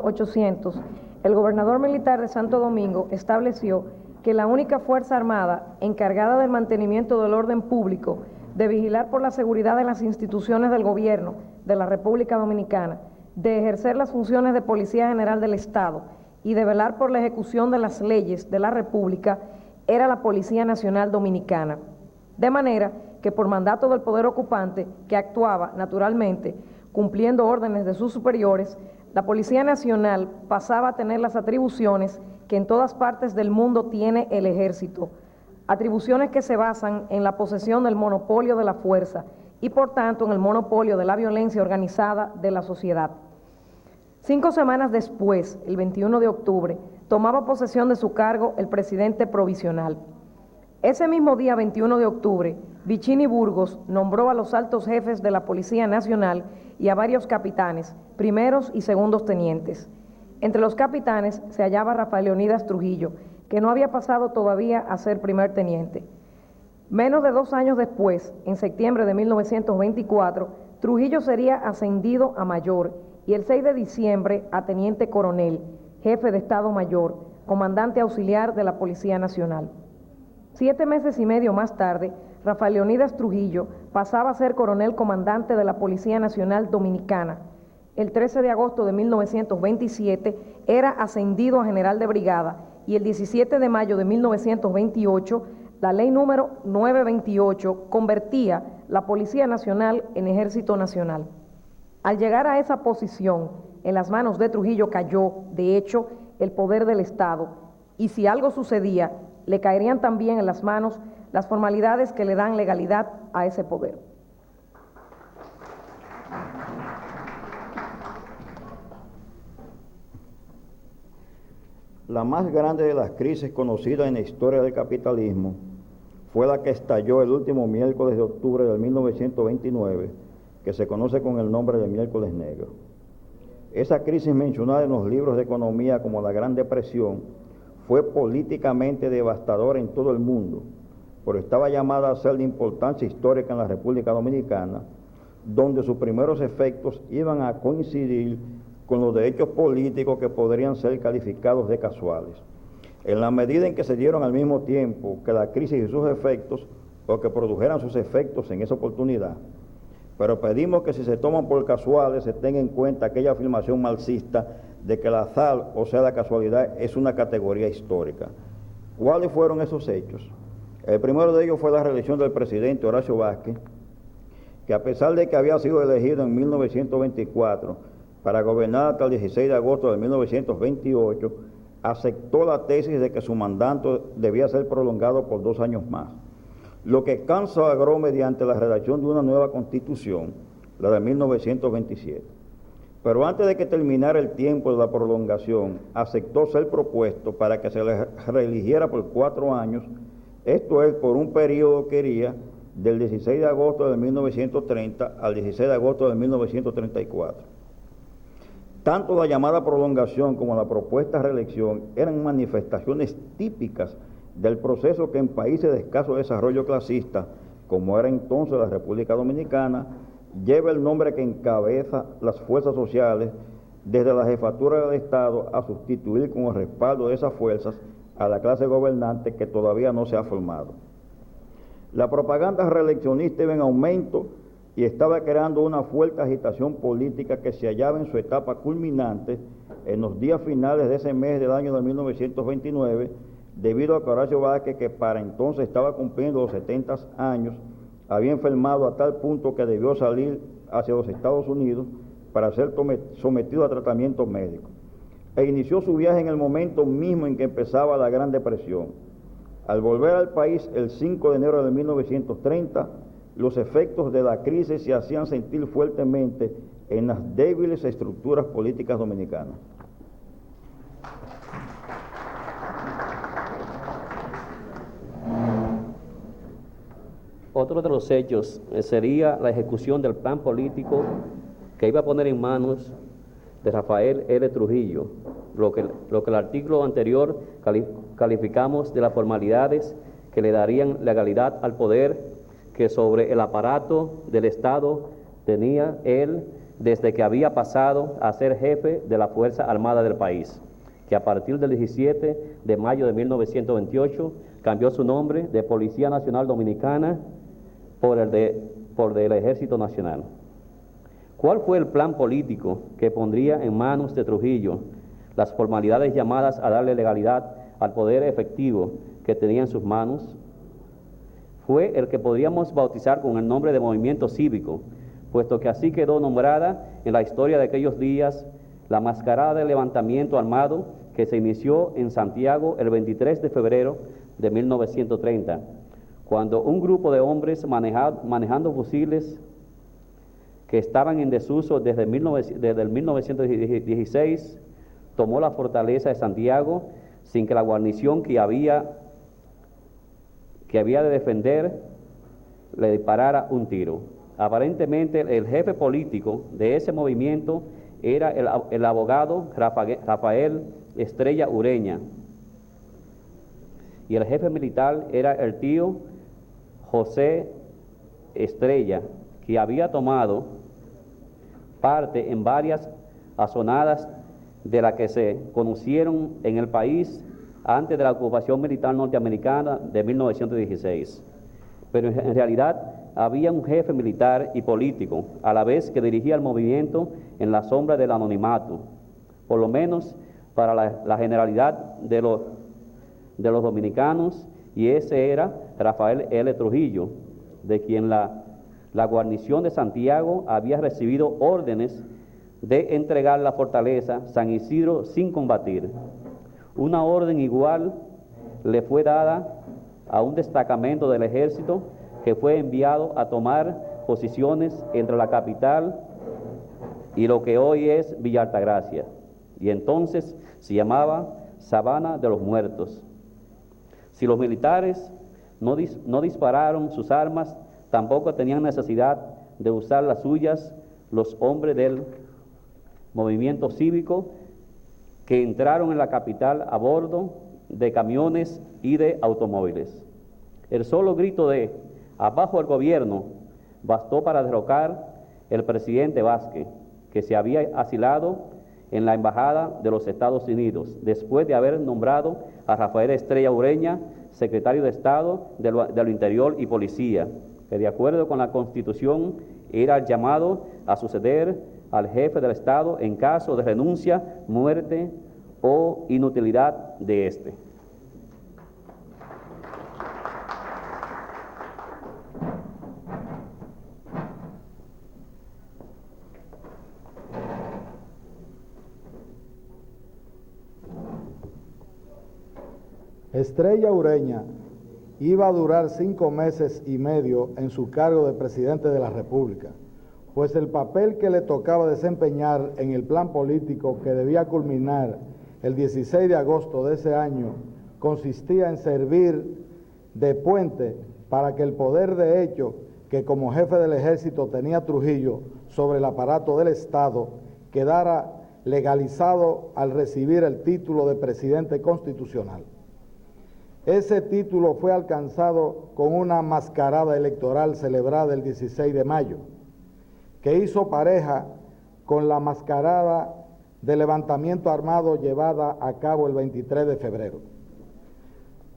800, el gobernador militar de Santo Domingo estableció que la única fuerza armada encargada del mantenimiento del orden público, de vigilar por la seguridad de las instituciones del gobierno de la República Dominicana, de ejercer las funciones de Policía General del Estado y de velar por la ejecución de las leyes de la República, era la Policía Nacional Dominicana. De manera que por mandato del poder ocupante, que actuaba naturalmente cumpliendo órdenes de sus superiores, la Policía Nacional pasaba a tener las atribuciones que en todas partes del mundo tiene el Ejército, atribuciones que se basan en la posesión del monopolio de la fuerza y por tanto en el monopolio de la violencia organizada de la sociedad. 5 semanas después, el 21 de octubre, tomaba posesión de su cargo el presidente provisional. Ese mismo día, 21 de octubre, Vicini Burgos nombró a los altos jefes de la Policía Nacional y a varios capitanes, primeros y segundos tenientes. Entre los capitanes se hallaba Rafael Leonidas Trujillo, que no había pasado todavía a ser primer teniente. Menos de 2 años después, en septiembre de 1924, Trujillo sería ascendido a mayor y el 6 de diciembre a teniente coronel, jefe de Estado Mayor, comandante auxiliar de la Policía Nacional. 7 meses y medio más tarde, Rafael Leonidas Trujillo pasaba a ser coronel comandante de la Policía Nacional Dominicana. El 13 de agosto de 1927 era ascendido a general de brigada y el 17 de mayo de 1928 la ley número 928 convertía la Policía Nacional en Ejército Nacional. Al llegar a esa posición, en las manos de Trujillo cayó, de hecho, el poder del Estado, y si algo sucedía, le caerían también en las manos las formalidades que le dan legalidad a ese poder. La más grande de las crisis conocidas en la historia del capitalismo fue la que estalló el último miércoles de octubre de 1929, que se conoce con el nombre de Miércoles Negro. Esa crisis mencionada en los libros de economía como la Gran Depresión fue políticamente devastadora en todo el mundo, pero estaba llamada a ser de importancia histórica en la República Dominicana, donde sus primeros efectos iban a coincidir con los de hechos políticos que podrían ser calificados de casuales, en la medida en que se dieron al mismo tiempo que la crisis y sus efectos, o que produjeran sus efectos en esa oportunidad. Pero pedimos que si se toman por casuales se tenga en cuenta aquella afirmación marxista de que el azar, o sea la casualidad, es una categoría histórica. ¿Cuáles fueron esos hechos? El primero de ellos fue la reelección del presidente Horacio Vázquez, que a pesar de que había sido elegido en 1924 para gobernar hasta el 16 de agosto de 1928, aceptó la tesis de que su mandato debía ser prolongado por 2 años más, lo que consagró mediante la redacción de una nueva constitución, la de 1927. Pero antes de que terminara el tiempo de la prolongación, aceptó ser propuesto para que se le reeligiera por 4 años, esto es, por un periodo que iría del 16 de agosto de 1930 al 16 de agosto de 1934. Tanto la llamada prolongación como la propuesta reelección eran manifestaciones típicas del proceso que en países de escaso desarrollo clasista, como era entonces la República Dominicana, lleva el nombre que encabeza las fuerzas sociales desde la jefatura del Estado a sustituir con el respaldo de esas fuerzas a la clase gobernante que todavía no se ha formado. La propaganda reeleccionista iba en aumento y estaba creando una fuerte agitación política que se hallaba en su etapa culminante en los días finales de ese mes del año de 1929, debido a que Horacio Vázquez, que para entonces estaba cumpliendo los 70 años, había enfermado a tal punto que debió salir hacia los Estados Unidos para ser sometido a tratamiento médico. E inició su viaje en el momento mismo en que empezaba la Gran Depresión. Al volver al país el 5 de enero de 1930, los efectos de la crisis se hacían sentir fuertemente en las débiles estructuras políticas dominicanas. Otro de los hechos sería la ejecución del plan político que iba a poner en manos de Rafael L. Trujillo, lo que el artículo anterior calificamos de las formalidades que le darían legalidad al poder que sobre el aparato del Estado tenía él desde que había pasado a ser jefe de la Fuerza Armada del país, que a partir del 17 de mayo de 1928 cambió su nombre de Policía Nacional Dominicana por del Ejército Nacional. ¿Cuál fue el plan político que pondría en manos de Trujillo las formalidades llamadas a darle legalidad al poder efectivo que tenía en sus manos? Fue el que podríamos bautizar con el nombre de movimiento cívico, puesto que así quedó nombrada en la historia de aquellos días la mascarada de levantamiento armado que se inició en Santiago el 23 de febrero de 1930, cuando un grupo de hombres manejando fusiles que estaban en desuso desde el 1916 tomó la fortaleza de Santiago sin que la guarnición que había de defender le disparara un tiro. Aparentemente el jefe político de ese movimiento era el abogado Rafael Estrella Ureña, y el jefe militar era el tío José Estrella, que había tomado parte en varias azonadas de las que se conocieron en el país antes de la ocupación militar norteamericana de 1916. Pero en realidad había un jefe militar y político, a la vez que dirigía el movimiento en la sombra del anonimato, por lo menos para la generalidad de los dominicanos, y ese era Rafael L. Trujillo, de quien la guarnición de Santiago había recibido órdenes de entregar la fortaleza San Isidro sin combatir. Una orden igual le fue dada a un destacamento del ejército que fue enviado a tomar posiciones entre la capital y lo que hoy es Villa Altagracia, y entonces se llamaba Sabana de los Muertos. Si los militares no dispararon sus armas, tampoco tenían necesidad de usar las suyas los hombres del movimiento cívico que entraron en la capital a bordo de camiones y de automóviles. El solo grito de "abajo el gobierno" bastó para derrocar el presidente Vázquez, que se había asilado en la Embajada de los Estados Unidos, después de haber nombrado a Rafael Estrella Ureña secretario de Estado de lo Interior y Policía, que de acuerdo con la Constitución era el llamado a suceder al jefe del Estado en caso de renuncia, muerte o inutilidad de éste. Estrella Ureña iba a durar 5 meses y medio en su cargo de presidente de la República, pues el papel que le tocaba desempeñar en el plan político que debía culminar el 16 de agosto de ese año consistía en servir de puente para que el poder de hecho que como jefe del ejército tenía Trujillo sobre el aparato del Estado quedara legalizado al recibir el título de presidente constitucional. Ese título fue alcanzado con una mascarada electoral celebrada el 16 de mayo, que hizo pareja con la mascarada de levantamiento armado llevada a cabo el 23 de febrero.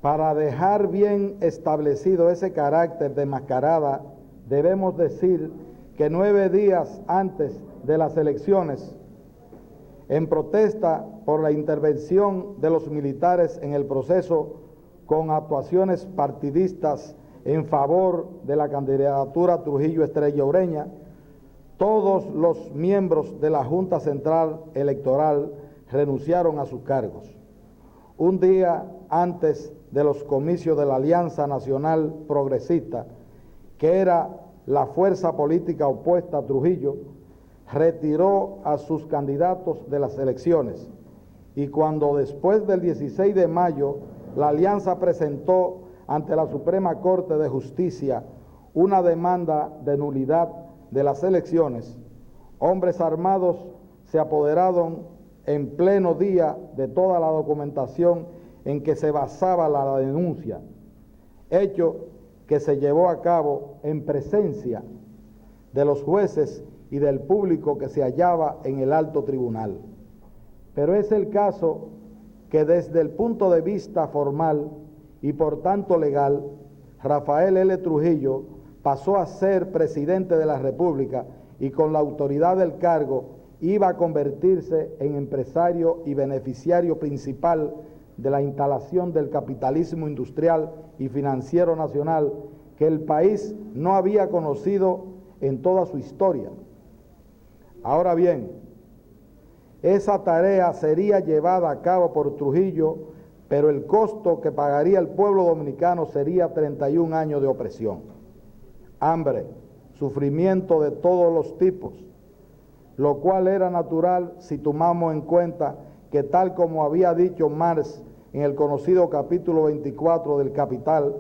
Para dejar bien establecido ese carácter de mascarada, debemos decir que 9 días antes de las elecciones, en protesta por la intervención de los militares en el proceso con actuaciones partidistas en favor de la candidatura Trujillo Estrella Ureña, todos los miembros de la Junta Central Electoral renunciaron a sus cargos. Un día antes de los comicios de la Alianza Nacional Progresista, que era la fuerza política opuesta a Trujillo, retiró a sus candidatos de las elecciones, y cuando después del 16 de mayo la Alianza presentó ante la Suprema Corte de Justicia una demanda de nulidad de las elecciones, hombres armados se apoderaron en pleno día de toda la documentación en que se basaba la denuncia, hecho que se llevó a cabo en presencia de los jueces y del público que se hallaba en el alto tribunal. Pero es el caso que desde el punto de vista formal y por tanto legal, Rafael L. Trujillo pasó a ser presidente de la República y con la autoridad del cargo iba a convertirse en empresario y beneficiario principal de la instalación del capitalismo industrial y financiero nacional que el país no había conocido en toda su historia. Ahora bien, esa tarea sería llevada a cabo por Trujillo, pero el costo que pagaría el pueblo dominicano sería 31 años de opresión, hambre, sufrimiento de todos los tipos, lo cual era natural si tomamos en cuenta que, tal como había dicho Marx en el conocido capítulo 24 del Capital,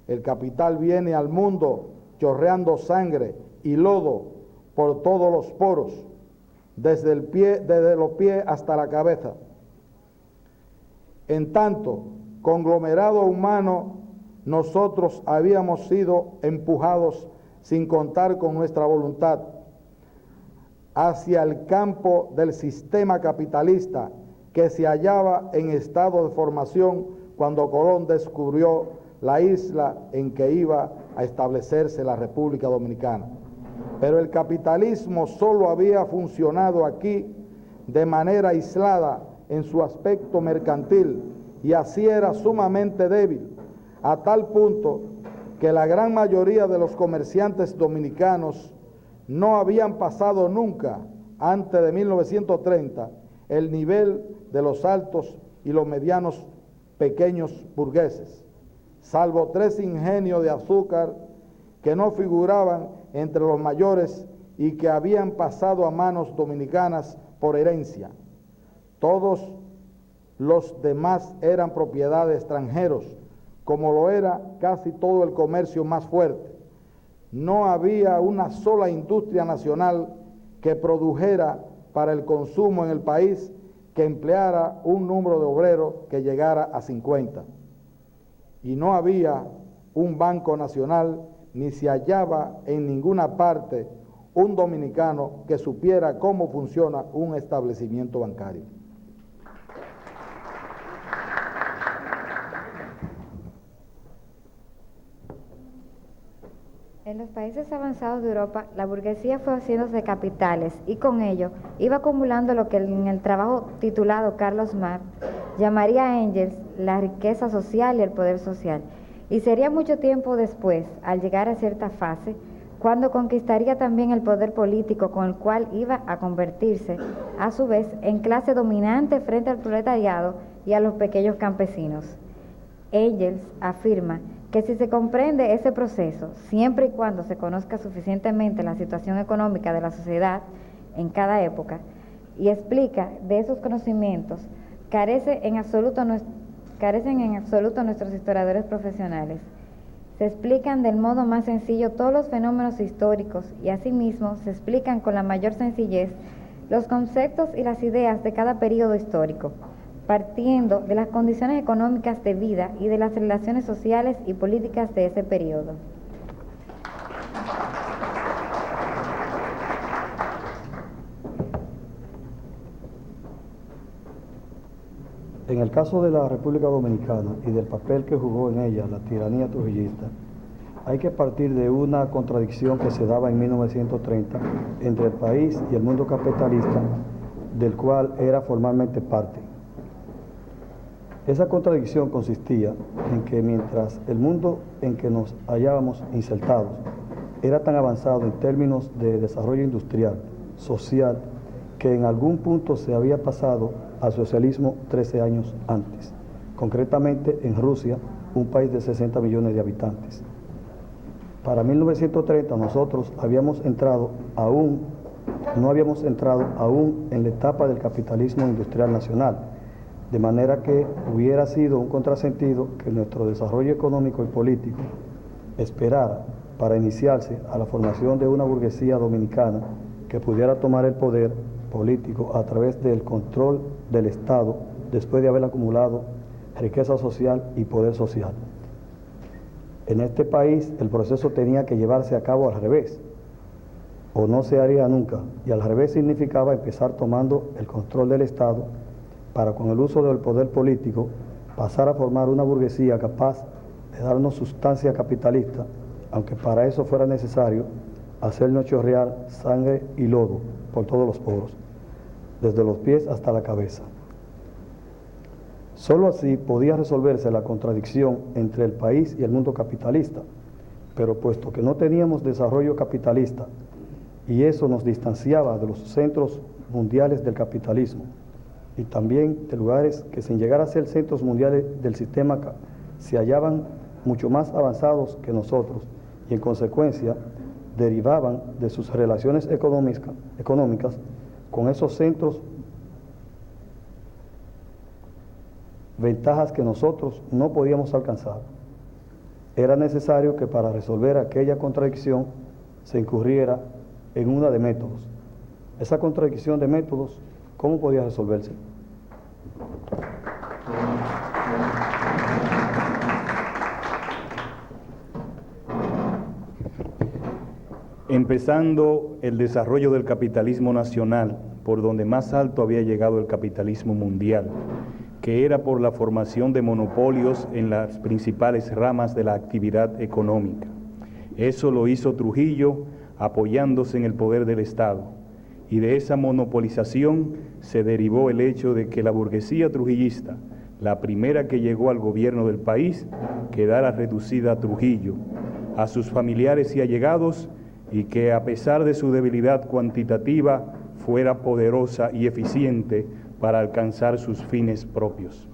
el capital viene al mundo chorreando sangre y lodo por todos los poros, desde los pies hasta la cabeza. En tanto, conglomerado humano, nosotros habíamos sido empujados sin contar con nuestra voluntad hacia el campo del sistema capitalista que se hallaba en estado de formación cuando Colón descubrió la isla en que iba a establecerse la República Dominicana. Pero el capitalismo solo había funcionado aquí de manera aislada en su aspecto mercantil y así era sumamente débil, a tal punto que la gran mayoría de los comerciantes dominicanos no habían pasado nunca, antes de 1930, el nivel de los altos y los medianos pequeños burgueses, salvo 3 ingenios de azúcar que no figuraban entre los mayores y que habían pasado a manos dominicanas por herencia. Todos los demás eran propiedad de extranjeros, como lo era casi todo el comercio más fuerte. No había una sola industria nacional que produjera para el consumo en el país que empleara un número de obreros que llegara a 50. Y no había un banco nacional, ni se hallaba en ninguna parte un dominicano que supiera cómo funciona un establecimiento bancario. En los países avanzados de Europa, la burguesía fue haciéndose capitales y con ello iba acumulando lo que en el trabajo titulado Carlos Marx llamaría Engels la riqueza social y el poder social. Y sería mucho tiempo después, al llegar a cierta fase, cuando conquistaría también el poder político con el cual iba a convertirse, a su vez, en clase dominante frente al proletariado y a los pequeños campesinos. Engels afirma que si se comprende ese proceso, siempre y cuando se conozca suficientemente la situación económica de la sociedad en cada época, y explica de esos conocimientos, carecen en absoluto nuestros historiadores profesionales. Se explican del modo más sencillo todos los fenómenos históricos y asimismo se explican con la mayor sencillez los conceptos y las ideas de cada periodo histórico, partiendo de las condiciones económicas de vida y de las relaciones sociales y políticas de ese periodo. En el caso de la República Dominicana y del papel que jugó en ella la tiranía trujillista, hay que partir de una contradicción que se daba en 1930 entre el país y el mundo capitalista, del cual era formalmente parte. Esa contradicción consistía en que mientras el mundo en que nos hallábamos insertados era tan avanzado en términos de desarrollo industrial, social, que en algún punto se había pasado al socialismo 13 años antes, concretamente en Rusia, un país de 60 millones de habitantes. Para 1930 nosotros no habíamos entrado aún en la etapa del capitalismo industrial nacional, de manera que hubiera sido un contrasentido que nuestro desarrollo económico y político esperara para iniciarse a la formación de una burguesía dominicana que pudiera tomar el poder político a través del control del Estado después de haber acumulado riqueza social y poder social. En este país el proceso tenía que llevarse a cabo al revés, o no se haría nunca, y al revés significaba empezar tomando el control del Estado para, con el uso del poder político, pasar a formar una burguesía capaz de darnos sustancia capitalista, aunque para eso fuera necesario hacernos chorrear sangre y lodo por todos los poros, desde los pies hasta la cabeza. Solo así podía resolverse la contradicción entre el país y el mundo capitalista, pero puesto que no teníamos desarrollo capitalista y eso nos distanciaba de los centros mundiales del capitalismo y también de lugares que, sin llegar a ser centros mundiales del sistema, se hallaban mucho más avanzados que nosotros y en consecuencia derivaban de sus relaciones económicas con esos centros ventajas que nosotros no podíamos alcanzar. Era necesario que para resolver aquella contradicción se incurriera en una de métodos. Esa contradicción de métodos, ¿cómo podía resolverse? Empezando el desarrollo del capitalismo nacional, por donde más alto había llegado el capitalismo mundial, que era por la formación de monopolios en las principales ramas de la actividad económica. Eso lo hizo Trujillo apoyándose en el poder del Estado, y de esa monopolización se derivó el hecho de que la burguesía trujillista, la primera que llegó al gobierno del país, quedara reducida a Trujillo, a sus familiares y allegados, y que a pesar de su debilidad cuantitativa fuera poderosa y eficiente para alcanzar sus fines propios.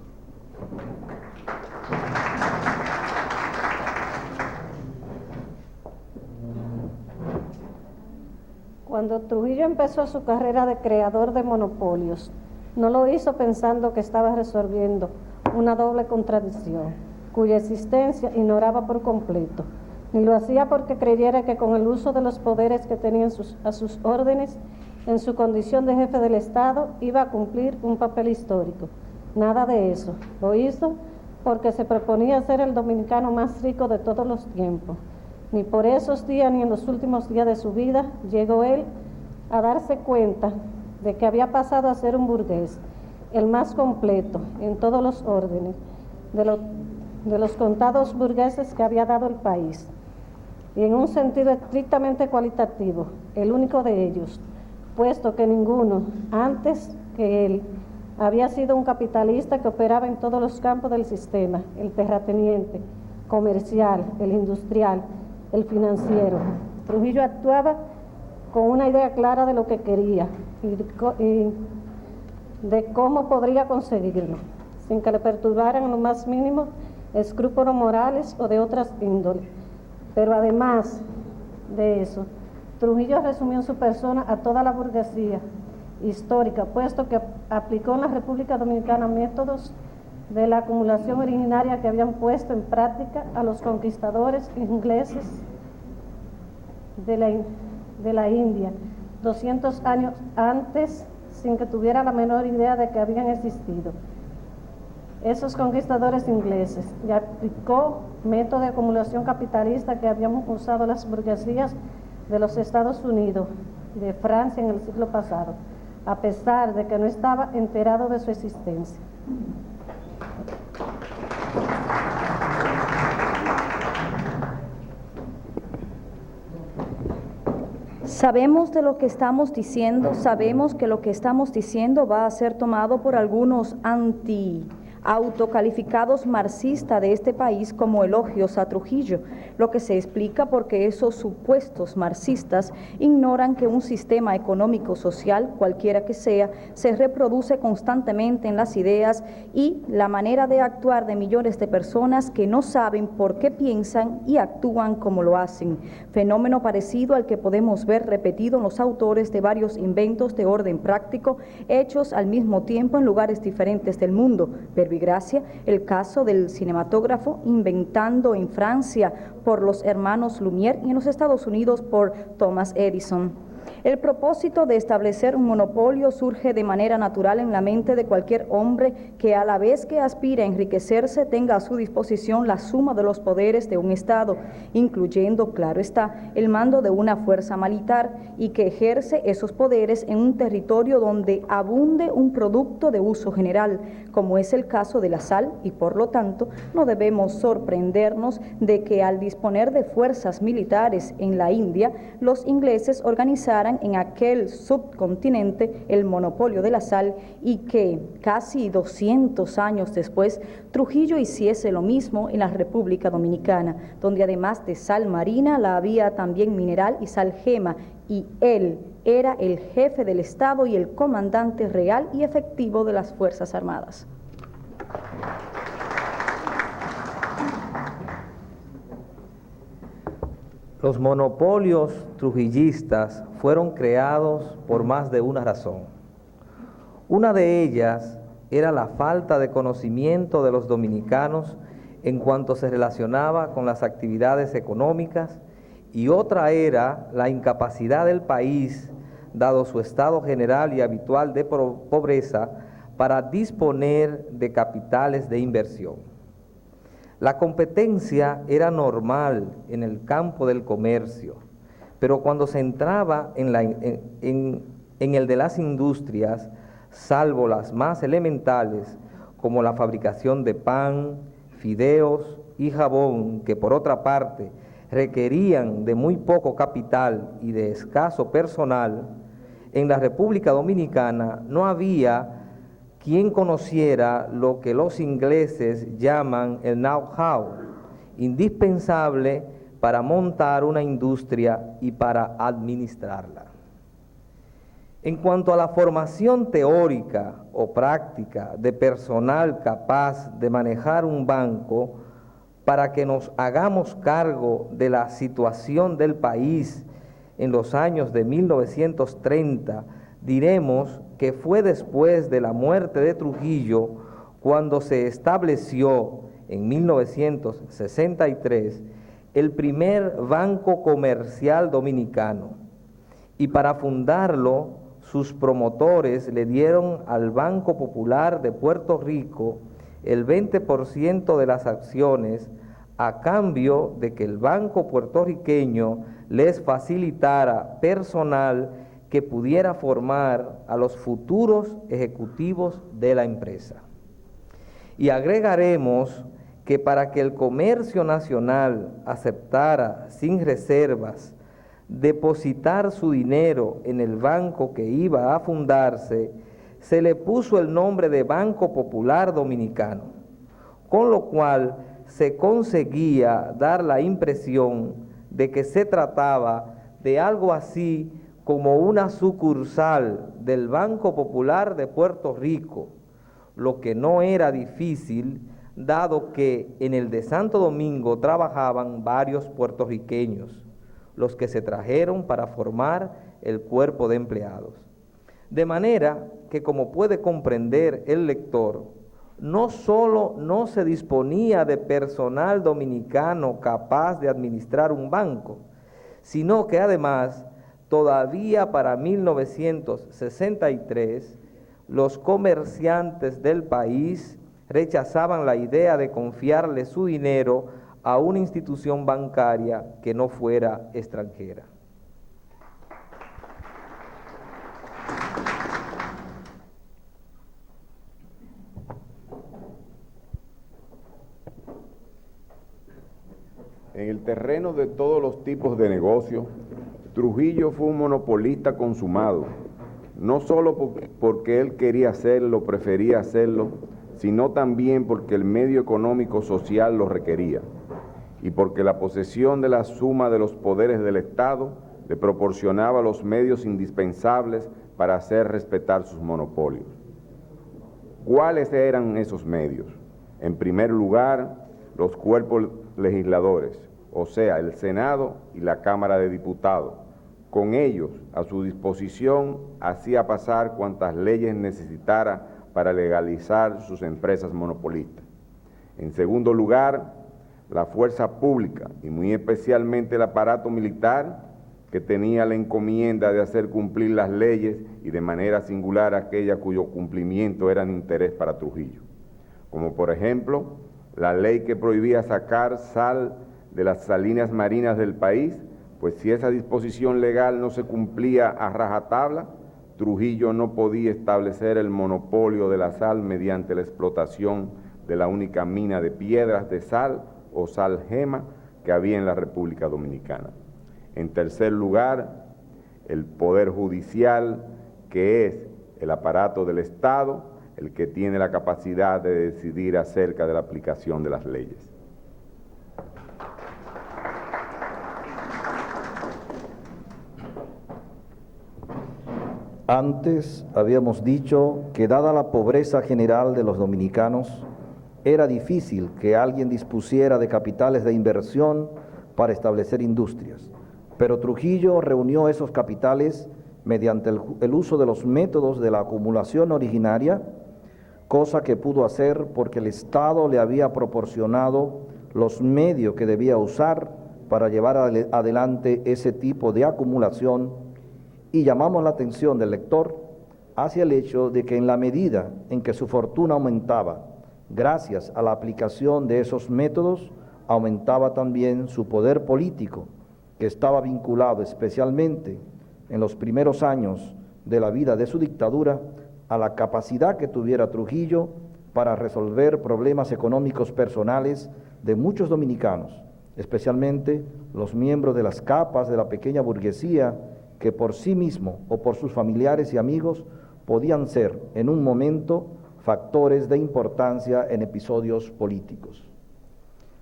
Cuando Trujillo empezó su carrera de creador de monopolios, no lo hizo pensando que estaba resolviendo una doble contradicción, cuya existencia ignoraba por completo, ni lo hacía porque creyera que con el uso de los poderes que tenía a sus órdenes, en su condición de jefe del Estado, iba a cumplir un papel histórico. Nada de eso. Lo hizo porque se proponía ser el dominicano más rico de todos los tiempos. Ni por esos días ni en los últimos días de su vida llegó él a darse cuenta de que había pasado a ser un burgués, el más completo en todos los órdenes de los contados burgueses que había dado el país. Y en un sentido estrictamente cualitativo, el único de ellos, puesto que ninguno antes que él había sido un capitalista que operaba en todos los campos del sistema, el terrateniente, comercial, el industrial, el financiero. Trujillo actuaba con una idea clara de lo que quería y de cómo podría conseguirlo, sin que le perturbaran en lo más mínimo escrúpulos morales o de otras índoles. Pero además de eso, Trujillo resumió en su persona a toda la burguesía histórica, puesto que aplicó en la República Dominicana métodos de la acumulación originaria que habían puesto en práctica a los conquistadores ingleses de la India 200 años antes, sin que tuviera la menor idea de que habían existido esos conquistadores ingleses, y aplicó método de acumulación capitalista que habían usado las burguesías de los Estados Unidos, de Francia en el siglo pasado, a pesar de que no estaba enterado de su existencia. Sabemos de lo que estamos diciendo, sabemos que lo que estamos diciendo va a ser tomado por algunos autocalificados marxistas de este país como elogios a Trujillo, lo que se explica porque esos supuestos marxistas ignoran que un sistema económico-social, cualquiera que sea, se reproduce constantemente en las ideas y la manera de actuar de millones de personas que no saben por qué piensan y actúan como lo hacen, fenómeno parecido al que podemos ver repetido en los autores de varios inventos de orden práctico hechos al mismo tiempo en lugares diferentes del mundo. Gracia, el caso del cinematógrafo inventando en Francia por los hermanos Lumière y en los Estados Unidos por Thomas Edison. El propósito de establecer un monopolio surge de manera natural en la mente de cualquier hombre que a la vez que aspira a enriquecerse tenga a su disposición la suma de los poderes de un Estado, incluyendo, claro está, el mando de una fuerza militar y que ejerce esos poderes en un territorio donde abunde un producto de uso general, como es el caso de la sal, y por lo tanto no debemos sorprendernos de que al disponer de fuerzas militares en la India, los ingleses organizaran en aquel subcontinente el monopolio de la sal y que casi 200 años después Trujillo hiciese lo mismo en la República Dominicana, donde además de sal marina la había también mineral y sal gema, y él era el jefe del Estado y el comandante real y efectivo de las Fuerzas Armadas. Los monopolios trujillistas fueron creados por más de una razón. Una de ellas era la falta de conocimiento de los dominicanos en cuanto se relacionaba con las actividades económicas, y otra era la incapacidad del país, dado su estado general y habitual de pobreza, para disponer de capitales de inversión. La competencia era normal en el campo del comercio, pero cuando se entraba en el de las industrias, salvo las más elementales, como la fabricación de pan, fideos y jabón, que por otra parte requerían de muy poco capital y de escaso personal, en la República Dominicana no había quien conociera lo que los ingleses llaman el know-how, indispensable para montar una industria y para administrarla. En cuanto a la formación teórica o práctica de personal capaz de manejar un banco, para que nos hagamos cargo de la situación del país en los años de 1930, diremos que fue después de la muerte de Trujillo cuando se estableció en 1963 el primer banco comercial dominicano, y para fundarlo sus promotores le dieron al Banco Popular de Puerto Rico el 20% de las acciones a cambio de que el banco puertorriqueño les facilitara personal que pudiera formar a los futuros ejecutivos de la empresa. Y agregaremos que para que el comercio nacional aceptara sin reservas depositar su dinero en el banco que iba a fundarse, se le puso el nombre de Banco Popular Dominicano, con lo cual se conseguía dar la impresión de que se trataba de algo así como una sucursal del Banco Popular de Puerto Rico, lo que no era difícil, dado que en el de Santo Domingo trabajaban varios puertorriqueños, los que se trajeron para formar el cuerpo de empleados. De manera que, como puede comprender el lector, no solo no se disponía de personal dominicano capaz de administrar un banco, sino que además, todavía para 1963, los comerciantes del país rechazaban la idea de confiarle su dinero a una institución bancaria que no fuera extranjera. En el terreno de todos los tipos de negocios, Trujillo fue un monopolista consumado, no solo porque él quería hacerlo, prefería hacerlo, sino también porque el medio económico social lo requería, y porque la posesión de la suma de los poderes del Estado le proporcionaba los medios indispensables para hacer respetar sus monopolios. ¿Cuáles eran esos medios? En primer lugar, los cuerpos legisladores, o sea, el Senado y la Cámara de Diputados. Con ellos, a su disposición, hacía pasar cuantas leyes necesitara para legalizar sus empresas monopolistas. En segundo lugar, la fuerza pública, y muy especialmente el aparato militar, que tenía la encomienda de hacer cumplir las leyes y de manera singular aquellas cuyo cumplimiento era de interés para Trujillo, como por ejemplo la ley que prohibía sacar sal de las salinas marinas del país, pues si esa disposición legal no se cumplía a rajatabla, Trujillo no podía establecer el monopolio de la sal mediante la explotación de la única mina de piedras de sal o sal gema que había en la República Dominicana. En tercer lugar, el Poder Judicial, que es el aparato del Estado, el que tiene la capacidad de decidir acerca de la aplicación de las leyes. Antes habíamos dicho que dada la pobreza general de los dominicanos, era difícil que alguien dispusiera de capitales de inversión para establecer industrias, pero Trujillo reunió esos capitales mediante el uso de los métodos de la acumulación originaria, cosa que pudo hacer porque el Estado le había proporcionado los medios que debía usar para llevar adelante ese tipo de acumulación. Y llamamos la atención del lector hacia el hecho de que en la medida en que su fortuna aumentaba, gracias a la aplicación de esos métodos, aumentaba también su poder político, que estaba vinculado especialmente en los primeros años de la vida de su dictadura a la capacidad que tuviera Trujillo para resolver problemas económicos personales de muchos dominicanos, especialmente los miembros de las capas de la pequeña burguesía que por sí mismo o por sus familiares y amigos podían ser en un momento factores de importancia en episodios políticos.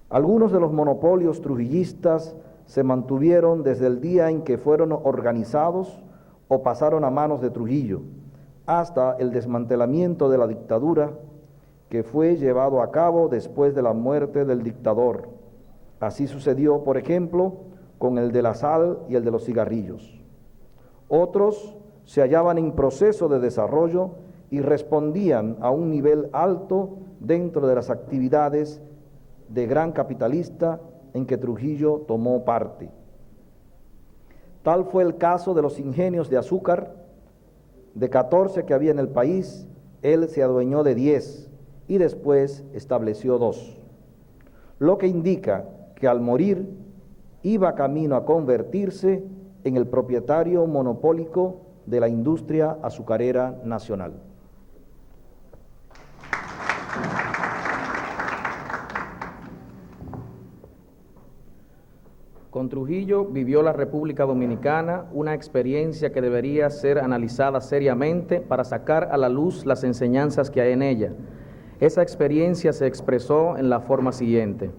Algunos de los monopolios trujillistas se mantuvieron desde el día en que fueron organizados o pasaron a manos de Trujillo, hasta el desmantelamiento de la dictadura que fue llevado a cabo después de la muerte del dictador. Así sucedió, por ejemplo, con el de la sal y el de los cigarrillos. Otros se hallaban en proceso de desarrollo y respondían a un nivel alto dentro de las actividades de gran capitalista en que Trujillo tomó parte. Tal fue el caso de los ingenios de azúcar. De 14 que había en el país, él se adueñó de 10 y después estableció 2, lo que indica que al morir iba camino a convertirse en el propietario monopólico de la industria azucarera nacional. Con Trujillo vivió la República Dominicana una experiencia que debería ser analizada seriamente para sacar a la luz las enseñanzas que hay en ella. Esa experiencia se expresó en la forma siguiente.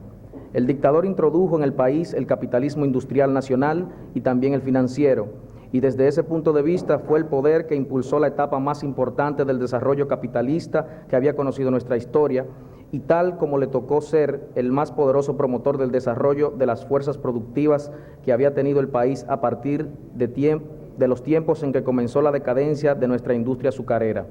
El dictador introdujo en el país el capitalismo industrial nacional y también el financiero, y desde ese punto de vista fue el poder que impulsó la etapa más importante del desarrollo capitalista que había conocido nuestra historia, y tal como le tocó ser el más poderoso promotor del desarrollo de las fuerzas productivas que había tenido el país a partir de los tiempos en que comenzó la decadencia de nuestra industria azucarera.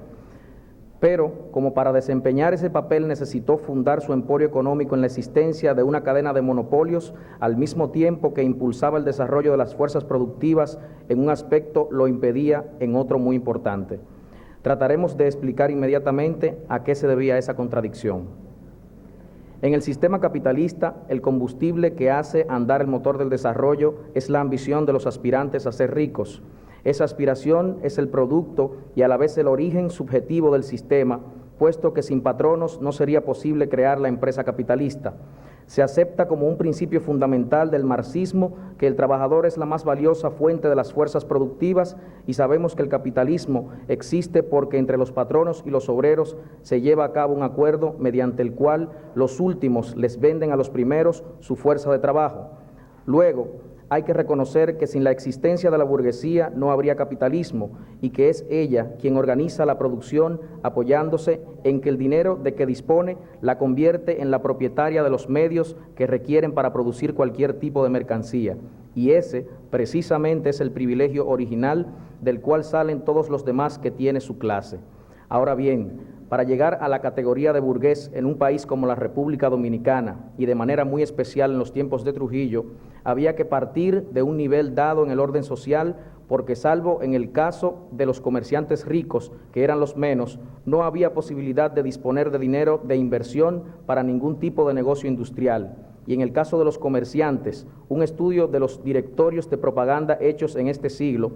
Pero, como para desempeñar ese papel necesitó fundar su emporio económico en la existencia de una cadena de monopolios, al mismo tiempo que impulsaba el desarrollo de las fuerzas productivas, en un aspecto lo impedía en otro muy importante. Trataremos de explicar inmediatamente a qué se debía esa contradicción. En el sistema capitalista, el combustible que hace andar el motor del desarrollo es la ambición de los aspirantes a ser ricos. Esa aspiración es el producto y a la vez el origen subjetivo del sistema, puesto que sin patronos no sería posible crear la empresa capitalista. Se acepta como un principio fundamental del marxismo que el trabajador es la más valiosa fuente de las fuerzas productivas, y sabemos que el capitalismo existe porque entre los patronos y los obreros se lleva a cabo un acuerdo mediante el cual los últimos les venden a los primeros su fuerza de trabajo. Luego, hay que reconocer que sin la existencia de la burguesía no habría capitalismo, y que es ella quien organiza la producción apoyándose en que el dinero de que dispone la convierte en la propietaria de los medios que requieren para producir cualquier tipo de mercancía. Y ese precisamente es el privilegio original del cual salen todos los demás que tiene su clase. Ahora bien, Para llegar a la categoría de burgués en un país como la República Dominicana, y de manera muy especial en los tiempos de Trujillo, había que partir de un nivel dado en el orden social, porque salvo en el caso de los comerciantes ricos, que eran los menos, no había posibilidad de disponer de dinero de inversión para ningún tipo de negocio industrial. Y en el caso de los comerciantes, un estudio de los directorios de propaganda hechos en este siglo,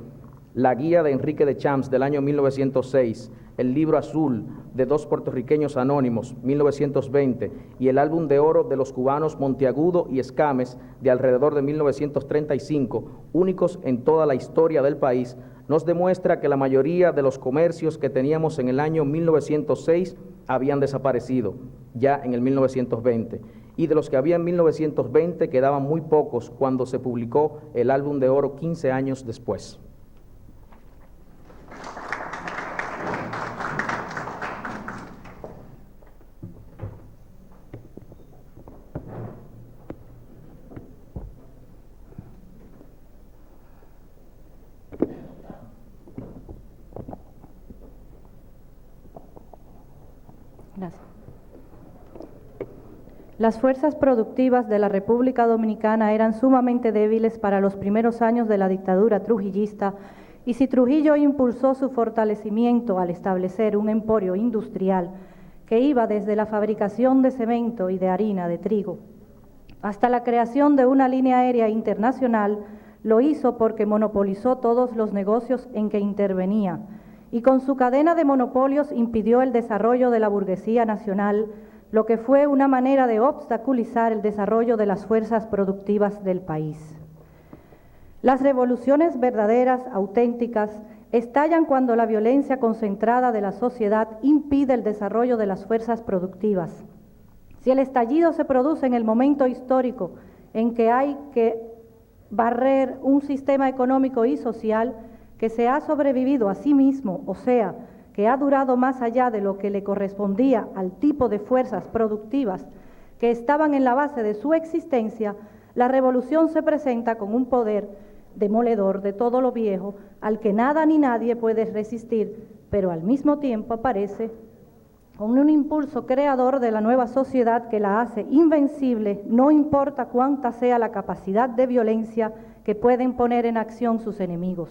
la guía de Enrique de Champs del año 1906, el libro azul de dos puertorriqueños anónimos, 1920, y el álbum de oro de los cubanos Monteagudo y Escames de alrededor de 1935, únicos en toda la historia del país, nos demuestra que la mayoría de los comercios que teníamos en el año 1906 habían desaparecido ya en el 1920, y de los que había en 1920 quedaban muy pocos cuando se publicó el álbum de oro 15 años después. Gracias. Las fuerzas productivas de la República Dominicana eran sumamente débiles para los primeros años de la dictadura trujillista, y si Trujillo impulsó su fortalecimiento al establecer un emporio industrial que iba desde la fabricación de cemento y de harina de trigo hasta la creación de una línea aérea internacional, lo hizo porque monopolizó todos los negocios en que intervenía, y con su cadena de monopolios impidió el desarrollo de la burguesía nacional, lo que fue una manera de obstaculizar el desarrollo de las fuerzas productivas del país. Las revoluciones verdaderas, auténticas, estallan cuando la violencia concentrada de la sociedad impide el desarrollo de las fuerzas productivas. Si el estallido se produce en el momento histórico en que hay que barrer un sistema económico y social que se ha sobrevivido a sí mismo, o sea, que ha durado más allá de lo que le correspondía al tipo de fuerzas productivas que estaban en la base de su existencia, la revolución se presenta con un poder demoledor de todo lo viejo, al que nada ni nadie puede resistir, pero al mismo tiempo aparece con un impulso creador de la nueva sociedad que la hace invencible, no importa cuánta sea la capacidad de violencia que pueden poner en acción sus enemigos.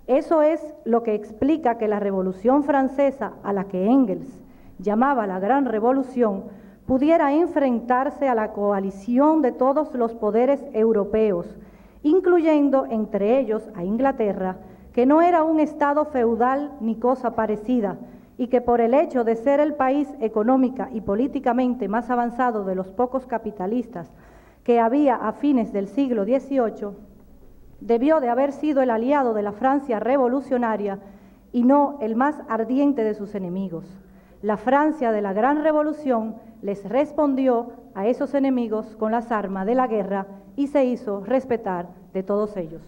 Eso es lo que explica que la Revolución Francesa, a la que Engels llamaba la Gran Revolución, pudiera enfrentarse a la coalición de todos los poderes europeos, incluyendo entre ellos a Inglaterra, que no era un estado feudal ni cosa parecida, y que por el hecho de ser el país económica y políticamente más avanzado de los pocos capitalistas que había a fines del siglo XVIII, debió de haber sido el aliado de la Francia revolucionaria y no el más ardiente de sus enemigos. La Francia de la Gran Revolución les respondió a esos enemigos con las armas de la guerra y se hizo respetar de todos ellos.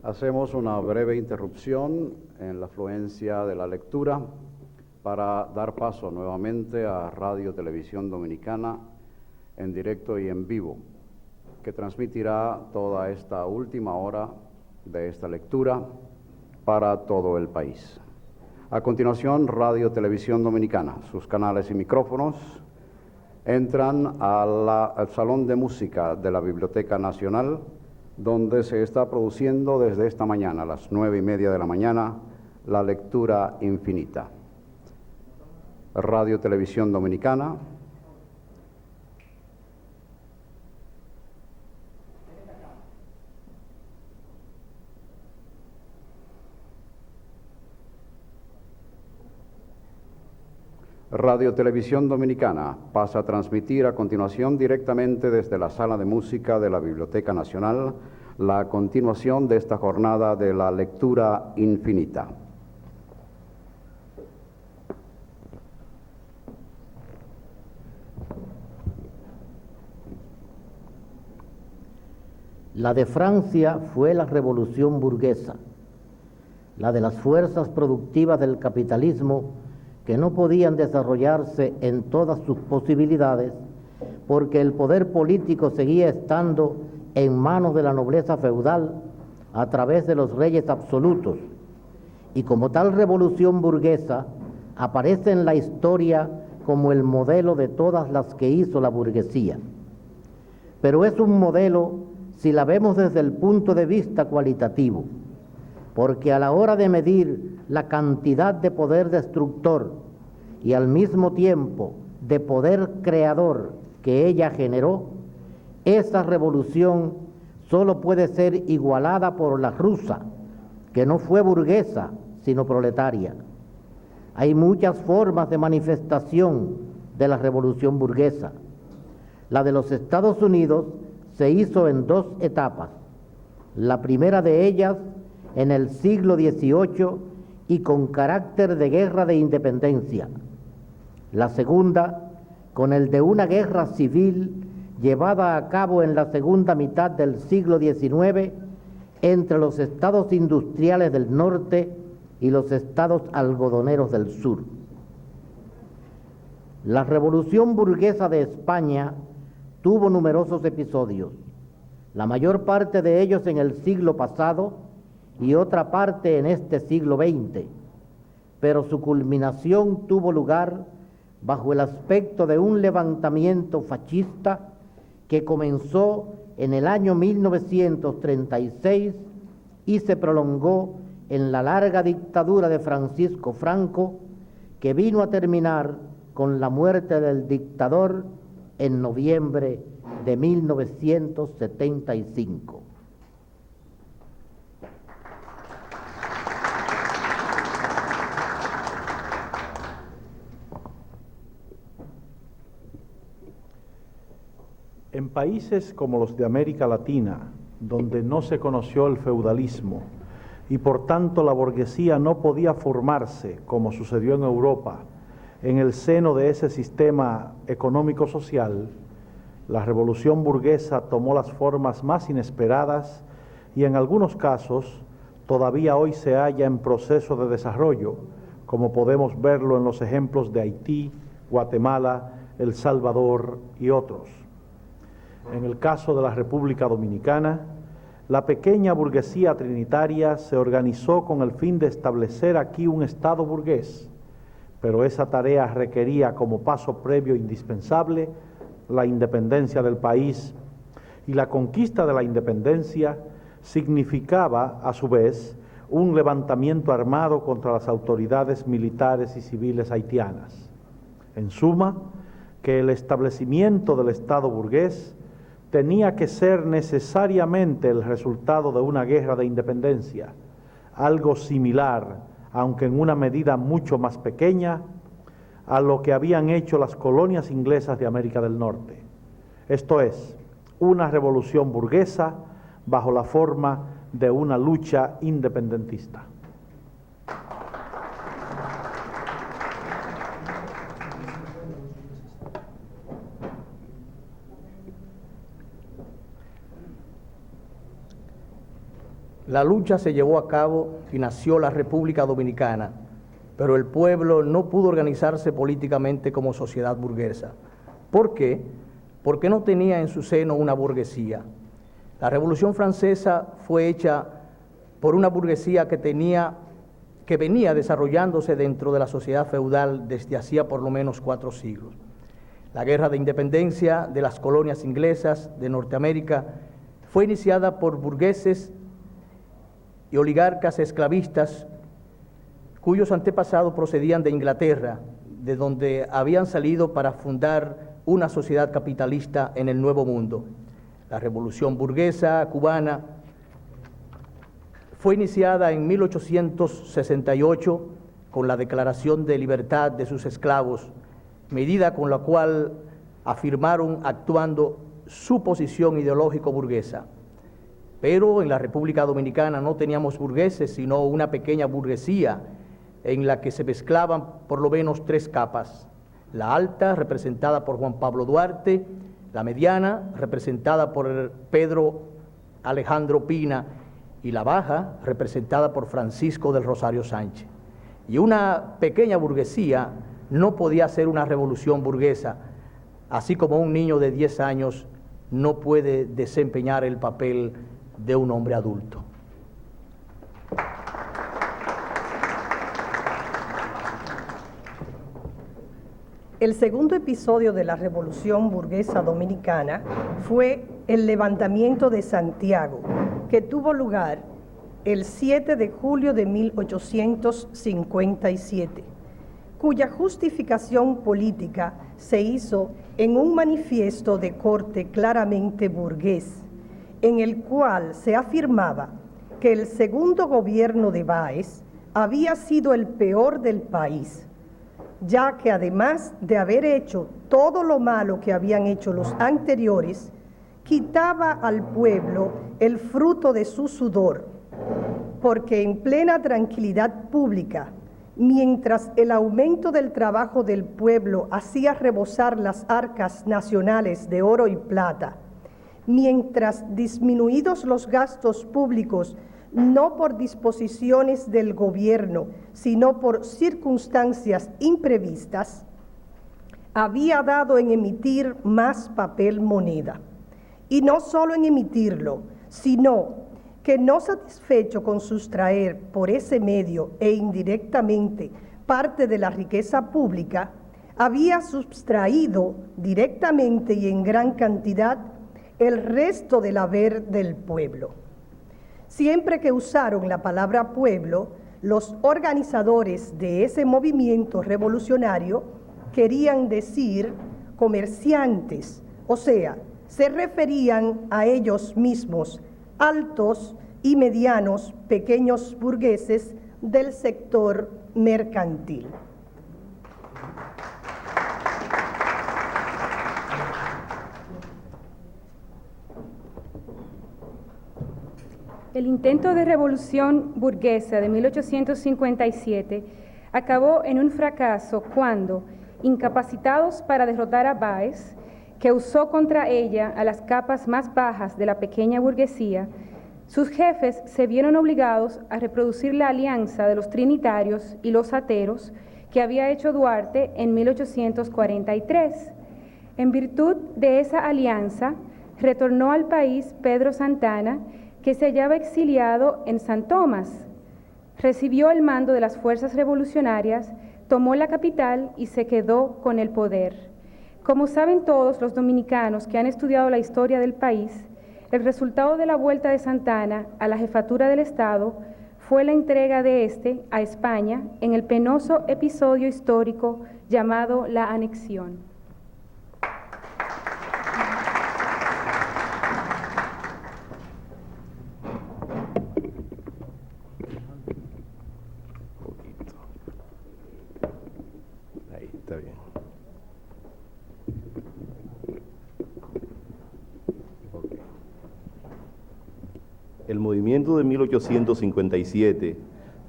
Hacemos una breve interrupción en la fluencia de la lectura para dar paso nuevamente a Radio Televisión Dominicana en directo y en vivo, que transmitirá toda esta última hora de esta lectura para todo el país. A continuación, Radio Televisión Dominicana, sus canales y micrófonos entran al Salón de Música de la Biblioteca Nacional, donde se está produciendo desde esta mañana, a las 9:30 de la mañana, la lectura infinita. Radio Televisión Dominicana. Radio Televisión Dominicana pasa a transmitir a continuación directamente desde la Sala de Música de la Biblioteca Nacional la continuación de esta jornada de la lectura infinita. La de Francia fue la revolución burguesa, la de las fuerzas productivas del capitalismo que no podían desarrollarse en todas sus posibilidades porque el poder político seguía estando en manos de la nobleza feudal, a través de los reyes absolutos, y como tal revolución burguesa aparece en la historia como el modelo de todas las que hizo la burguesía. Pero es un modelo si la vemos desde el punto de vista cualitativo, porque a la hora de medir la cantidad de poder destructor y al mismo tiempo de poder creador que ella generó, esa revolución solo puede ser igualada por la rusa, que no fue burguesa, sino proletaria. Hay muchas formas de manifestación de la revolución burguesa. La de los Estados Unidos se hizo en dos etapas. La primera de ellas en el siglo XVIII y con carácter de guerra de independencia. La segunda con el de una guerra civil llevada a cabo en la segunda mitad del siglo XIX entre los estados industriales del norte y los estados algodoneros del sur. La revolución burguesa de España tuvo numerosos episodios, la mayor parte de ellos en el siglo pasado y otra parte en este siglo XX, pero su culminación tuvo lugar bajo el aspecto de un levantamiento fascista que comenzó en el año 1936 y se prolongó en la larga dictadura de Francisco Franco, que vino a terminar con la muerte del dictador en noviembre de 1975. En países como los de América Latina, donde no se conoció el feudalismo y por tanto la burguesía no podía formarse, como sucedió en Europa, en el seno de ese sistema económico-social, la revolución burguesa tomó las formas más inesperadas y en algunos casos todavía hoy se halla en proceso de desarrollo, como podemos verlo en los ejemplos de Haití, Guatemala, El Salvador y otros. En el caso de la República Dominicana, la pequeña burguesía trinitaria se organizó con el fin de establecer aquí un Estado burgués, pero esa tarea requería como paso previo indispensable la independencia del país, y la conquista de la independencia significaba, a su vez, un levantamiento armado contra las autoridades militares y civiles haitianas. En suma, que el establecimiento del Estado burgués tenía que ser necesariamente el resultado de una guerra de independencia, algo similar, aunque en una medida mucho más pequeña, a lo que habían hecho las colonias inglesas de América del Norte. Esto es, una revolución burguesa bajo la forma de una lucha independentista. La lucha se llevó a cabo y nació la República Dominicana, pero el pueblo no pudo organizarse políticamente como sociedad burguesa. ¿Por qué? Porque no tenía en su seno una burguesía. La Revolución Francesa fue hecha por una burguesía que venía desarrollándose dentro de la sociedad feudal desde hacía por lo menos 4 siglos. La Guerra de Independencia de las colonias inglesas de Norteamérica fue iniciada por burgueses y oligarcas esclavistas cuyos antepasados procedían de Inglaterra, de donde habían salido para fundar una sociedad capitalista en el Nuevo Mundo. La Revolución Burguesa cubana fue iniciada en 1868 con la Declaración de Libertad de sus esclavos, medida con la cual afirmaron actuando su posición ideológico-burguesa. Pero en la República Dominicana no teníamos burgueses, sino una pequeña burguesía en la que se mezclaban por lo menos 3 capas. La alta, representada por Juan Pablo Duarte, la mediana, representada por Pedro Alejandro Pina, y la baja, representada por Francisco del Rosario Sánchez. Y una pequeña burguesía no podía ser una revolución burguesa, así como un niño de 10 años no puede desempeñar el papel de un hombre adulto. El segundo episodio de la Revolución Burguesa Dominicana fue el levantamiento de Santiago, que tuvo lugar el 7 de julio de 1857, cuya justificación política se hizo en un manifiesto de corte claramente burgués, en el cual se afirmaba que el segundo gobierno de Báez había sido el peor del país, ya que además de haber hecho todo lo malo que habían hecho los anteriores, quitaba al pueblo el fruto de su sudor, porque en plena tranquilidad pública, mientras el aumento del trabajo del pueblo hacía rebosar las arcas nacionales de oro y plata, mientras disminuidos los gastos públicos, no por disposiciones del gobierno, sino por circunstancias imprevistas, había dado en emitir más papel moneda. Y no solo en emitirlo, sino que no satisfecho con sustraer por ese medio e indirectamente parte de la riqueza pública, había sustraído directamente y en gran cantidad el resto del haber del pueblo. Siempre que usaron la palabra pueblo, los organizadores de ese movimiento revolucionario querían decir comerciantes, o sea, se referían a ellos mismos, altos y medianos pequeños burgueses del sector mercantil. El intento de revolución burguesa de 1857 acabó en un fracaso cuando, incapacitados para derrotar a Báez, que usó contra ella a las capas más bajas de la pequeña burguesía, sus jefes se vieron obligados a reproducir la alianza de los trinitarios y los ateros que había hecho Duarte en 1843. En virtud de esa alianza, retornó al país Pedro Santana, que se hallaba exiliado en San Tomás. Recibió el mando de las fuerzas revolucionarias, tomó la capital y se quedó con el poder. Como saben todos los dominicanos que han estudiado la historia del país, el resultado de la vuelta de Santana a la jefatura del Estado fue la entrega de este a España en el penoso episodio histórico llamado la anexión. Está bien. Okay. El movimiento de 1857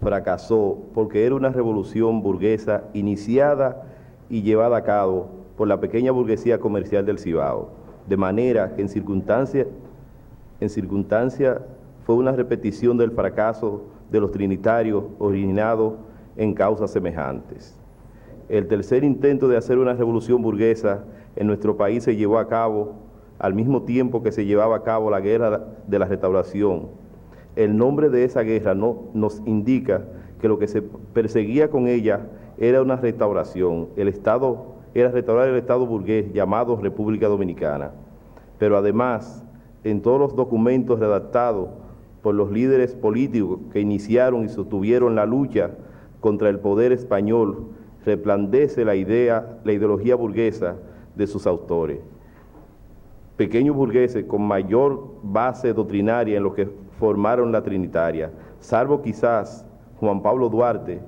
fracasó porque era una revolución burguesa iniciada y llevada a cabo por la pequeña burguesía comercial del Cibao, de manera que en circunstancia fue una repetición del fracaso de los trinitarios originado en causas semejantes. El tercer intento de hacer una revolución burguesa en nuestro país se llevó a cabo al mismo tiempo que se llevaba a cabo la Guerra de la Restauración. El nombre de esa guerra nos indica que lo que se perseguía con ella era una restauración. El Estado era restaurar el Estado burgués llamado República Dominicana. Pero además, en todos los documentos redactados por los líderes políticos que iniciaron y sostuvieron la lucha contra el poder español, resplandece la ideología burguesa de sus autores. Pequeños burgueses con mayor base doctrinaria en lo que formaron la Trinitaria, salvo quizás Juan Pablo Duarte,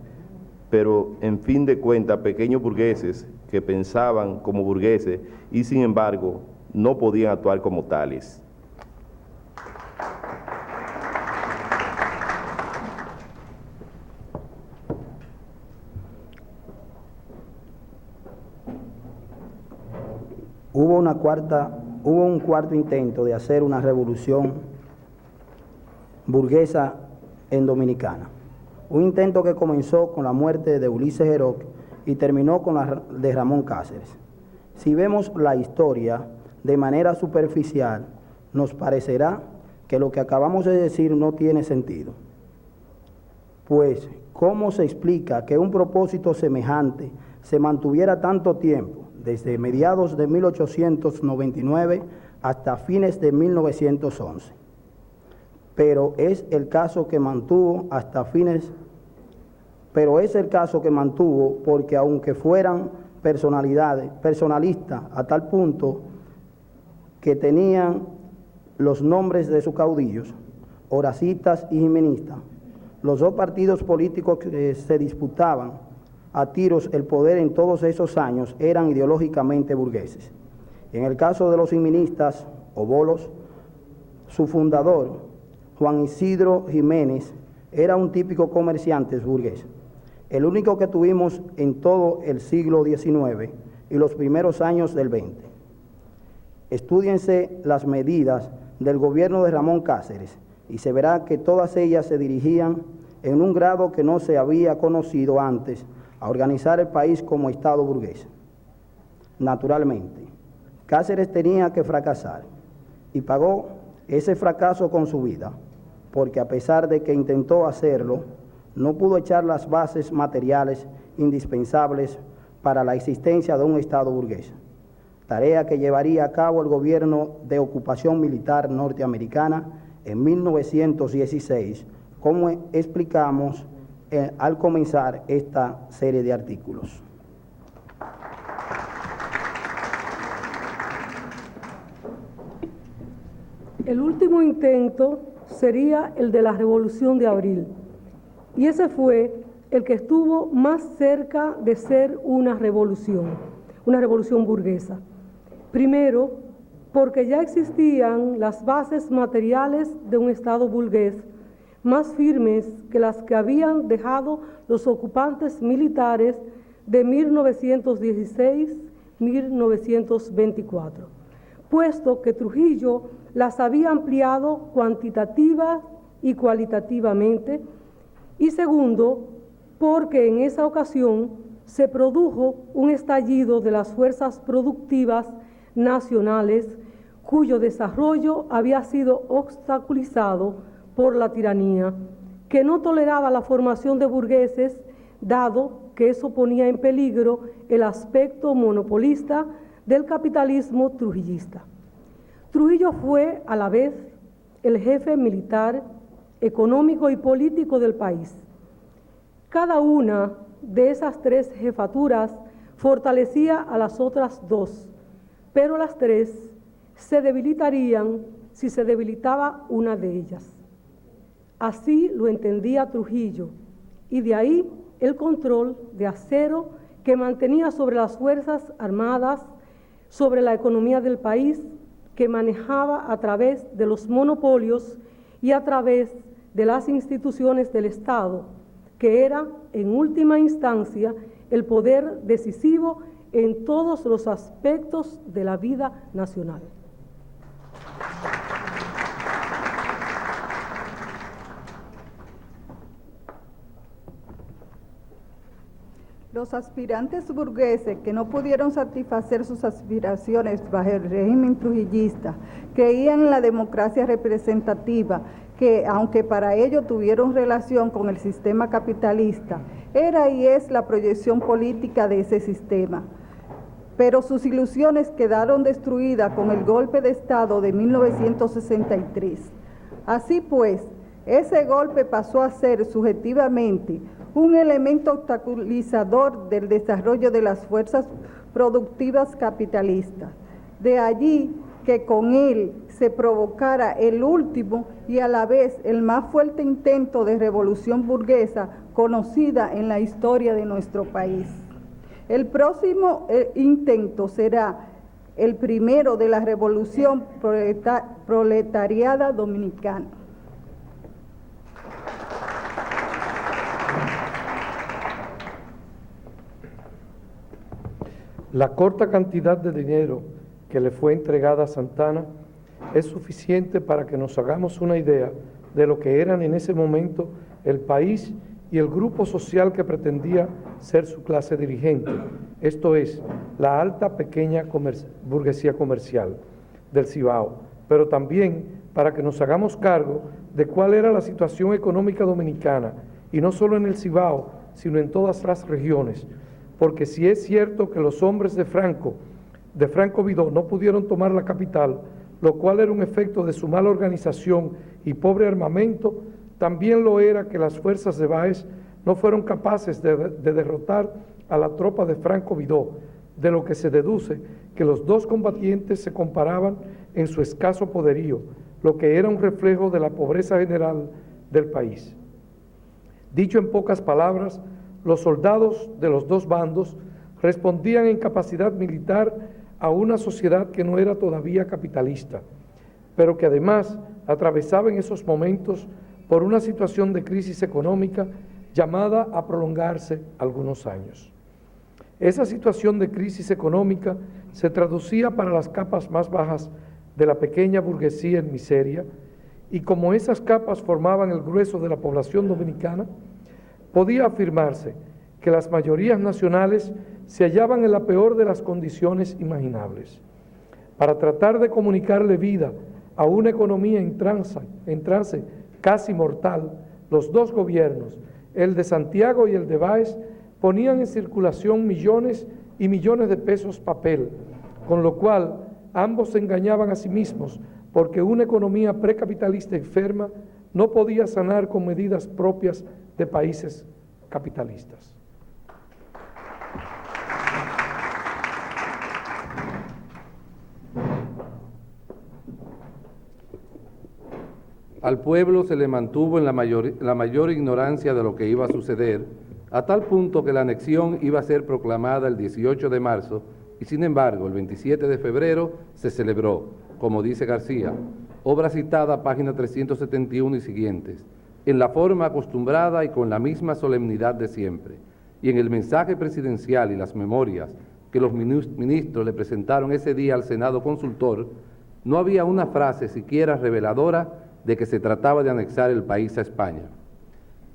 pero en fin de cuentas pequeños burgueses que pensaban como burgueses y sin embargo no podían actuar como tales. Hubo un cuarto intento de hacer una revolución burguesa en Dominicana. Un intento que comenzó con la muerte de Ulises Geroc y terminó con la de Ramón Cáceres. Si vemos la historia de manera superficial, nos parecerá que lo que acabamos de decir no tiene sentido. Pues, ¿cómo se explica que un propósito semejante se mantuviera tanto tiempo, desde mediados de 1899 hasta fines de 1911. Pero es el caso que mantuvo porque aunque fueran personalistas a tal punto que tenían los nombres de sus caudillos, horacistas y jimenistas, los dos partidos políticos que se disputaban a tiros el poder en todos esos años eran ideológicamente burgueses. En el caso de los jimenistas o bolos, su fundador, Juan Isidro Jiménez, era un típico comerciante burgués, el único que tuvimos en todo el siglo XIX y los primeros años del XX. Estúdiense las medidas del gobierno de Ramón Cáceres y se verá que todas ellas se dirigían en un grado que no se había conocido antes a organizar el país como Estado burgués. Naturalmente, Cáceres tenía que fracasar y pagó ese fracaso con su vida, porque a pesar de que intentó hacerlo, no pudo echar las bases materiales indispensables para la existencia de un Estado burgués, tarea que llevaría a cabo el gobierno de ocupación militar norteamericana en 1916, como explicamos al comenzar esta serie de artículos. El último intento sería el de la Revolución de Abril, y ese fue el que estuvo más cerca de ser una revolución burguesa. Primero, porque ya existían las bases materiales de un Estado burgués más firmes que las que habían dejado los ocupantes militares de 1916-1924, puesto que Trujillo las había ampliado cuantitativa y cualitativamente, y segundo, porque en esa ocasión se produjo un estallido de las fuerzas productivas nacionales cuyo desarrollo había sido obstaculizado por la tiranía, que no toleraba la formación de burgueses, dado que eso ponía en peligro el aspecto monopolista del capitalismo trujillista. Trujillo fue a la vez el jefe militar, económico y político del país. Cada una de esas tres jefaturas fortalecía a las otras dos, pero las tres se debilitarían si se debilitaba una de ellas. Así lo entendía Trujillo, y de ahí el control de acero que mantenía sobre las Fuerzas Armadas, sobre la economía del país, que manejaba a través de los monopolios y a través de las instituciones del Estado, que era, en última instancia, el poder decisivo en todos los aspectos de la vida nacional. Los aspirantes burgueses que no pudieron satisfacer sus aspiraciones bajo el régimen trujillista creían en la democracia representativa, que aunque para ello tuvieron relación con el sistema capitalista, era y es la proyección política de ese sistema. Pero sus ilusiones quedaron destruidas con el golpe de Estado de 1963. Así pues, ese golpe pasó a ser subjetivamente un elemento obstaculizador del desarrollo de las fuerzas productivas capitalistas. De allí que con él se provocara el último y a la vez el más fuerte intento de revolución burguesa conocida en la historia de nuestro país. El próximo intento será el primero de la revolución proletariada dominicana. La corta cantidad de dinero que le fue entregada a Santana es suficiente para que nos hagamos una idea de lo que eran en ese momento el país y el grupo social que pretendía ser su clase dirigente, esto es, la alta pequeña burguesía comercial del Cibao, pero también para que nos hagamos cargo de cuál era la situación económica dominicana, y no solo en el Cibao, sino en todas las regiones, porque si es cierto que los hombres de Franco Vidó, no pudieron tomar la capital, lo cual era un efecto de su mala organización y pobre armamento, también lo era que las fuerzas de Báez no fueron capaces de derrotar a la tropa de Franco Vidó, de lo que se deduce que los dos combatientes se comparaban en su escaso poderío, lo que era un reflejo de la pobreza general del país. Dicho en pocas palabras, los soldados de los dos bandos respondían en capacidad militar a una sociedad que no era todavía capitalista, pero que además atravesaba en esos momentos por una situación de crisis económica llamada a prolongarse algunos años. Esa situación de crisis económica se traducía para las capas más bajas de la pequeña burguesía en miseria, y como esas capas formaban el grueso de la población dominicana, podía afirmarse que las mayorías nacionales se hallaban en la peor de las condiciones imaginables. Para tratar de comunicarle vida a una economía en trance casi mortal, los dos gobiernos, el de Santiago y el de Báez, ponían en circulación millones y millones de pesos papel, con lo cual ambos se engañaban a sí mismos, porque una economía precapitalista enferma no podía sanar con medidas propias de países capitalistas. Al pueblo se le mantuvo en la mayor ignorancia de lo que iba a suceder, a tal punto que la anexión iba a ser proclamada el 18 de marzo y sin embargo el 27 de febrero se celebró, como dice García, obra citada, página 371 y siguientes, en la forma acostumbrada y con la misma solemnidad de siempre. Y en el mensaje presidencial y las memorias que los ministros le presentaron ese día al Senado consultor, no había una frase siquiera reveladora de que se trataba de anexar el país a España.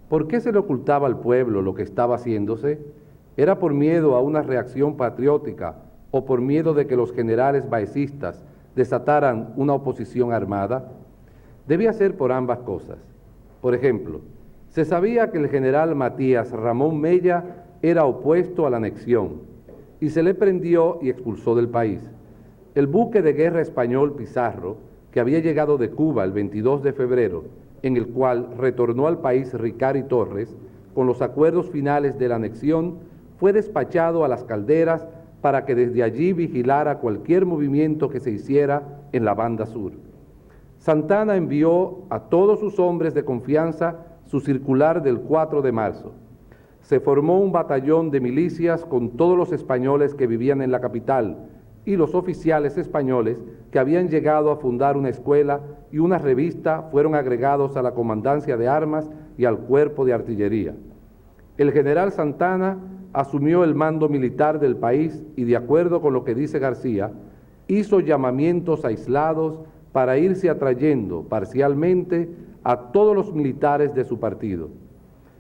¿Por qué se le ocultaba al pueblo lo que estaba haciéndose? ¿Era por miedo a una reacción patriótica o por miedo de que los generales baecistas desataran una oposición armada? Debía ser por ambas cosas. Por ejemplo, se sabía que el general Matías Ramón Mella era opuesto a la anexión y se le prendió y expulsó del país. El buque de guerra español Pizarro, que había llegado de Cuba el 22 de febrero, en el cual retornó al país Ricari Torres, con los acuerdos finales de la anexión, fue despachado a las calderas para que desde allí vigilara cualquier movimiento que se hiciera en la banda sur. Santana envió a todos sus hombres de confianza su circular del 4 de marzo. Se formó un batallón de milicias con todos los españoles que vivían en la capital y los oficiales españoles que habían llegado a fundar una escuela y una revista fueron agregados a la comandancia de armas y al cuerpo de artillería. El general Santana asumió el mando militar del país y, de acuerdo con lo que dice García, hizo llamamientos aislados para irse atrayendo parcialmente a todos los militares de su partido.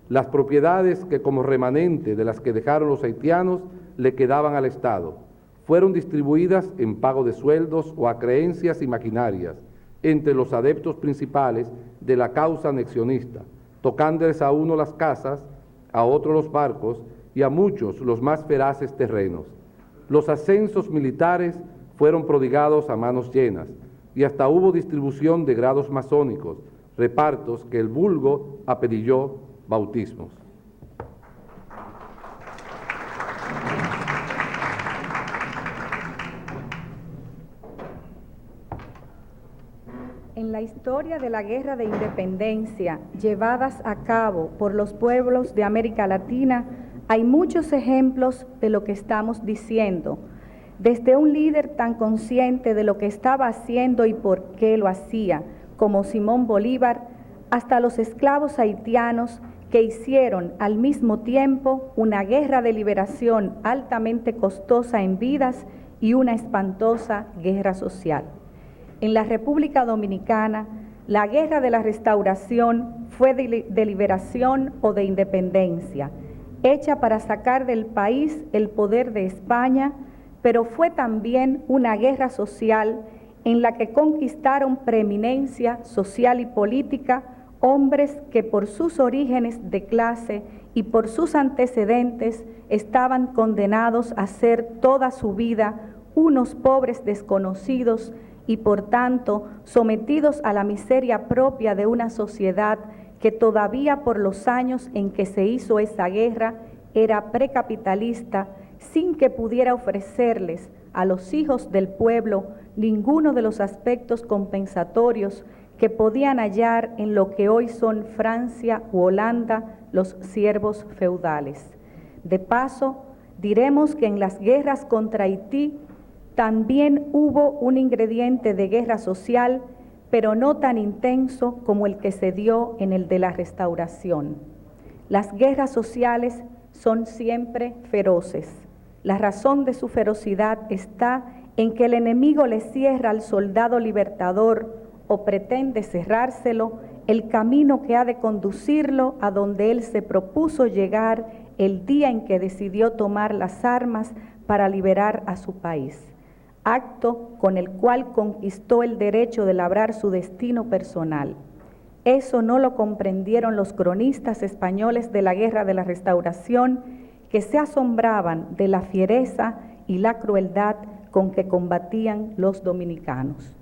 Las propiedades que, como remanente de las que dejaron los haitianos, le quedaban al Estado, fueron distribuidas en pago de sueldos o a creencias y maquinarias entre los adeptos principales de la causa anexionista, tocándoles a uno las casas, a otro los barcos y a muchos los más feraces terrenos. Los ascensos militares fueron prodigados a manos llenas y hasta hubo distribución de grados masónicos, repartos que el vulgo apellidó bautismos. En la historia de la Guerra de Independencia llevadas a cabo por los pueblos de América Latina, hay muchos ejemplos de lo que estamos diciendo, desde un líder tan consciente de lo que estaba haciendo y por qué lo hacía, como Simón Bolívar, hasta los esclavos haitianos que hicieron al mismo tiempo una guerra de liberación altamente costosa en vidas y una espantosa guerra social. En la República Dominicana, la guerra de la Restauración fue de liberación o de independencia, hecha para sacar del país el poder de España, pero fue también una guerra social en la que conquistaron preeminencia social y política hombres que por sus orígenes de clase y por sus antecedentes estaban condenados a ser toda su vida unos pobres desconocidos y por tanto sometidos a la miseria propia de una sociedad que todavía por los años en que se hizo esa guerra era precapitalista, sin que pudiera ofrecerles a los hijos del pueblo ninguno de los aspectos compensatorios que podían hallar en lo que hoy son Francia u Holanda los siervos feudales. De paso, diremos que en las guerras contra Haití también hubo un ingrediente de guerra social, pero no tan intenso como el que se dio en el de la Restauración. Las guerras sociales son siempre feroces. La razón de su ferocidad está en que el enemigo le cierra al soldado libertador o pretende cerrárselo el camino que ha de conducirlo a donde él se propuso llegar el día en que decidió tomar las armas para liberar a su país, acto con el cual conquistó el derecho de labrar su destino personal. Eso no lo comprendieron los cronistas españoles de la Guerra de la Restauración, que se asombraban de la fiereza y la crueldad con que combatían los dominicanos.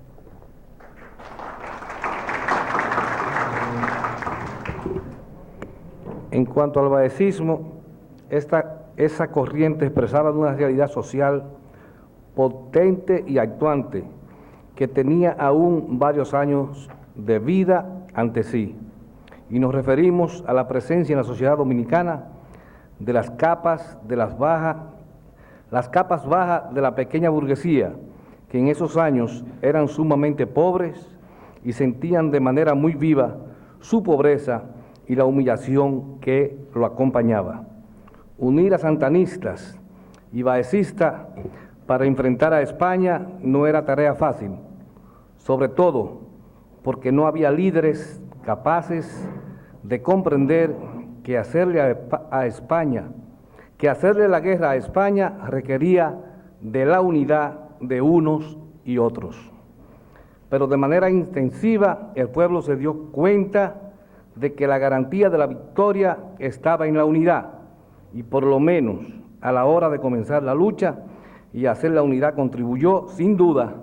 En cuanto al baecismo, esa corriente expresaba una realidad social potente y actuante que tenía aún varios años de vida ante sí. Y nos referimos a la presencia en la sociedad dominicana de las capas bajas de la pequeña burguesía, que en esos años eran sumamente pobres y sentían de manera muy viva su pobreza y la humillación que lo acompañaba. Unir a santanistas y baecistas para enfrentar a España no era tarea fácil, sobre todo porque no había líderes capaces de comprender que hacerle la guerra a España requería de la unidad de unos y otros. Pero de manera intensiva el pueblo se dio cuenta de que la garantía de la victoria estaba en la unidad, y por lo menos a la hora de comenzar la lucha y hacer la unidad contribuyó sin duda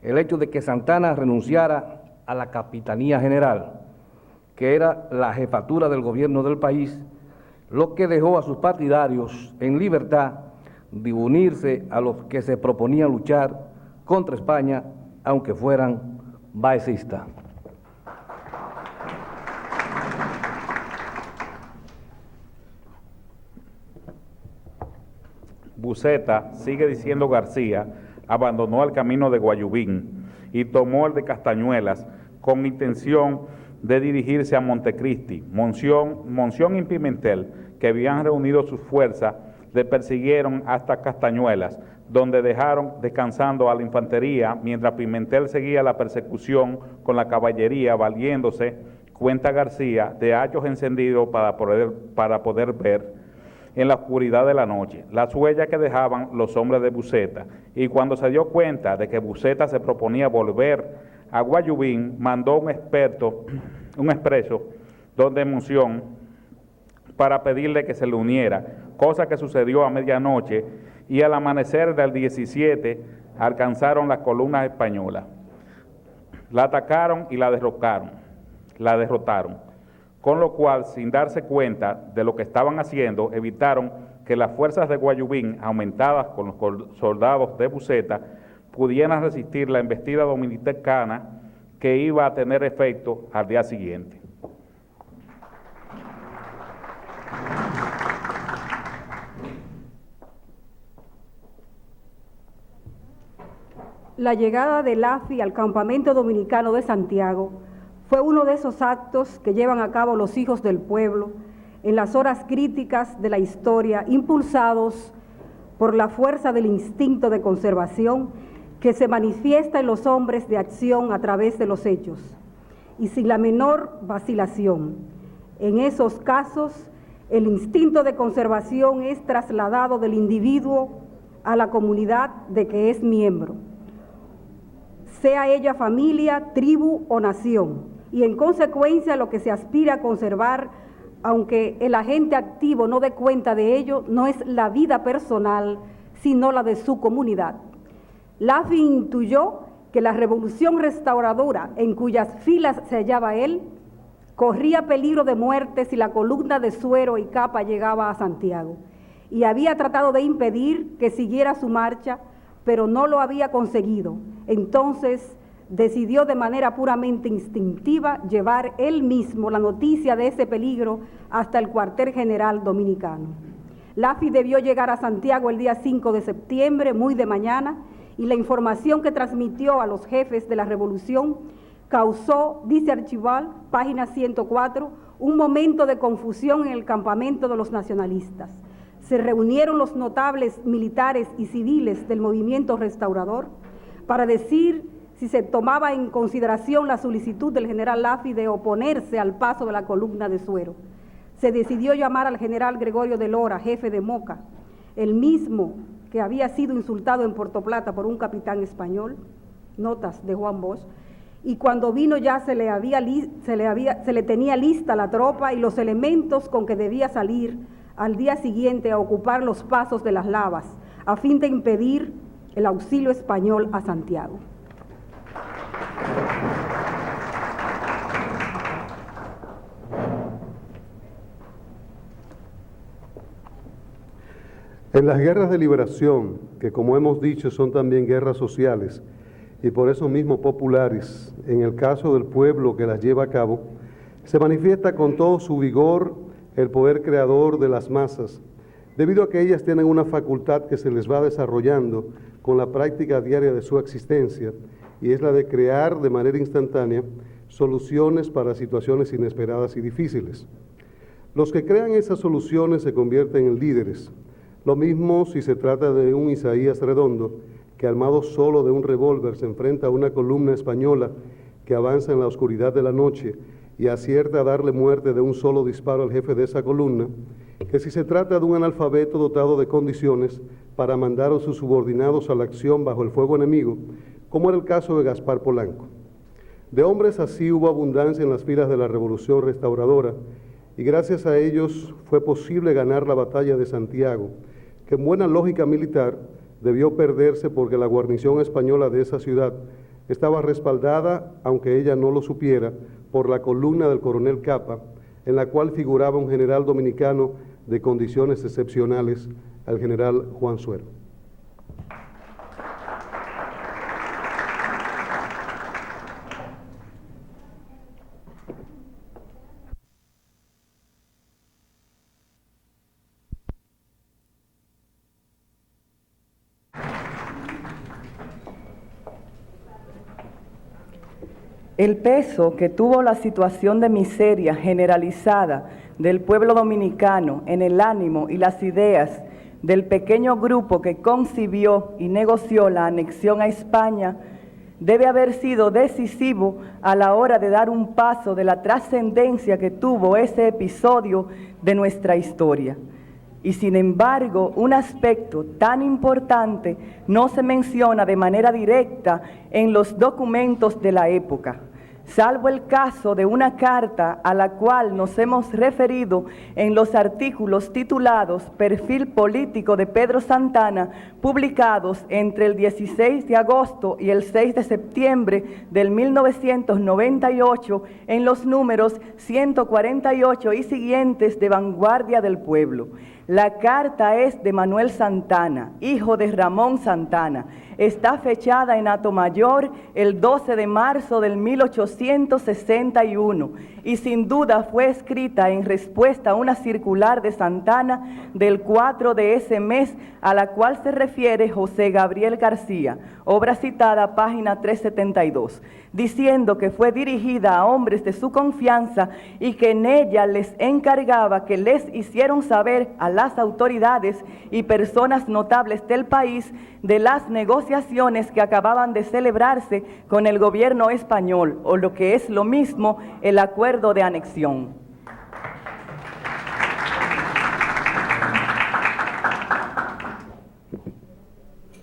el hecho de que Santana renunciara a la Capitanía General, que era la jefatura del gobierno del país, lo que dejó a sus partidarios en libertad de unirse a los que se proponían luchar contra España, aunque fueran baecistas. Buceta, sigue diciendo García, abandonó el camino de Guayubín y tomó el de Castañuelas con intención de dirigirse a Montecristi. Monción y Pimentel, que habían reunido sus fuerzas, le persiguieron hasta Castañuelas, donde dejaron descansando a la infantería, mientras Pimentel seguía la persecución con la caballería, valiéndose, cuenta García, de hachos encendidos para poder ver en la oscuridad de la noche las huellas que dejaban los hombres de Buceta, y cuando se dio cuenta de que Buceta se proponía volver a Guayubín, mandó un expreso donde Monción para pedirle que se le uniera, cosa que sucedió a medianoche, y al amanecer del 17 alcanzaron las columnas españolas. La atacaron y la derrotaron, con lo cual, sin darse cuenta de lo que estaban haciendo, evitaron que las fuerzas de Guayubín, aumentadas con los soldados de Buceta, pudieran resistir la embestida dominicana que iba a tener efecto al día siguiente. La llegada de Lafi al campamento dominicano de Santiago fue uno de esos actos que llevan a cabo los hijos del pueblo en las horas críticas de la historia, impulsados por la fuerza del instinto de conservación que se manifiesta en los hombres de acción a través de los hechos, y sin la menor vacilación. En esos casos, el instinto de conservación es trasladado del individuo a la comunidad de que es miembro, sea ella familia, tribu o nación, y en consecuencia lo que se aspira a conservar, aunque el agente activo no dé cuenta de ello, no es la vida personal, sino la de su comunidad. Laffy intuyó que la revolución restauradora en cuyas filas se hallaba él, corría peligro de muerte si la columna de Suero y Capa llegaba a Santiago, y había tratado de impedir que siguiera su marcha, pero no lo había conseguido. Entonces decidió de manera puramente instintiva llevar él mismo la noticia de ese peligro hasta el cuartel general dominicano. Laffy debió llegar a Santiago el día 5 de septiembre, muy de mañana, y la información que transmitió a los jefes de la revolución causó, dice Archival, página 104, un momento de confusión en el campamento de los nacionalistas. Se reunieron los notables militares y civiles del movimiento restaurador para decir si se tomaba en consideración la solicitud del general Laffy de oponerse al paso de la columna de Suero. Se decidió llamar al general Gregorio de Lora, jefe de Moca, el mismo que había sido insultado en Puerto Plata por un capitán español, notas de Juan Bosch, y cuando vino ya se le tenía lista la tropa y los elementos con que debía salir al día siguiente a ocupar los pasos de las Lavas, a fin de impedir el auxilio español a Santiago. En las guerras de liberación, que como hemos dicho son también guerras sociales y por eso mismo populares, en el caso del pueblo que las lleva a cabo, se manifiesta con todo su vigor el poder creador de las masas, debido a que ellas tienen una facultad que se les va desarrollando con la práctica diaria de su existencia, y es la de crear de manera instantánea soluciones para situaciones inesperadas y difíciles. Los que crean esas soluciones se convierten en líderes. Lo mismo si se trata de un Isaías Redondo, que armado solo de un revólver se enfrenta a una columna española que avanza en la oscuridad de la noche y acierta a darle muerte de un solo disparo al jefe de esa columna, que si se trata de un analfabeto dotado de condiciones para mandar a sus subordinados a la acción bajo el fuego enemigo, como era el caso de Gaspar Polanco. De hombres así hubo abundancia en las filas de la Revolución Restauradora, y gracias a ellos fue posible ganar la batalla de Santiago, que en buena lógica militar debió perderse porque la guarnición española de esa ciudad estaba respaldada, aunque ella no lo supiera, por la columna del coronel Capa, en la cual figuraba un general dominicano de condiciones excepcionales, el general Juan Suero. El peso que tuvo la situación de miseria generalizada del pueblo dominicano en el ánimo y las ideas del pequeño grupo que concibió y negoció la anexión a España debe haber sido decisivo a la hora de dar un paso de la trascendencia que tuvo ese episodio de nuestra historia. Y sin embargo, un aspecto tan importante no se menciona de manera directa en los documentos de la época, salvo el caso de una carta a la cual nos hemos referido en los artículos titulados Perfil Político de Pedro Santana, publicados entre el 16 de agosto y el 6 de septiembre del 1998 en los números 148 y siguientes de Vanguardia del Pueblo. La carta es de Manuel Santana, hijo de Ramón Santana. Está fechada en Atomayor el 12 de marzo del 1861 y sin duda fue escrita en respuesta a una circular de Santana del 4 de ese mes, a la cual se refiere José Gabriel García, obra citada, página 372, diciendo que fue dirigida a hombres de su confianza y que en ella les encargaba que les hicieran saber a las autoridades y personas notables del país de las negociaciones que acababan de celebrarse con el gobierno español, o lo que es lo mismo, el acuerdo de anexión.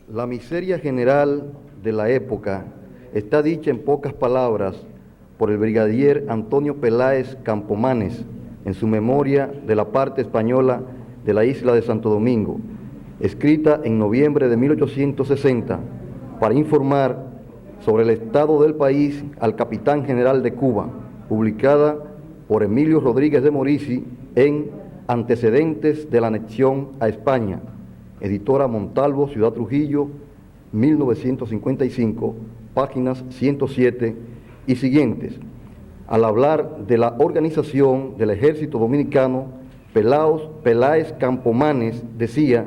La miseria general de la época está dicha en pocas palabras por el brigadier Antonio Peláez Campomanes en su memoria de la parte española de la isla de Santo Domingo, escrita en noviembre de 1860 para informar sobre el estado del país al capitán general de Cuba, publicada por Emilio Rodríguez de Morici en Antecedentes de la anexión a España, editora Montalvo, Ciudad Trujillo, 1955, páginas 107 y siguientes. Al hablar de la organización del Ejército Dominicano, Peláez Campomanes decía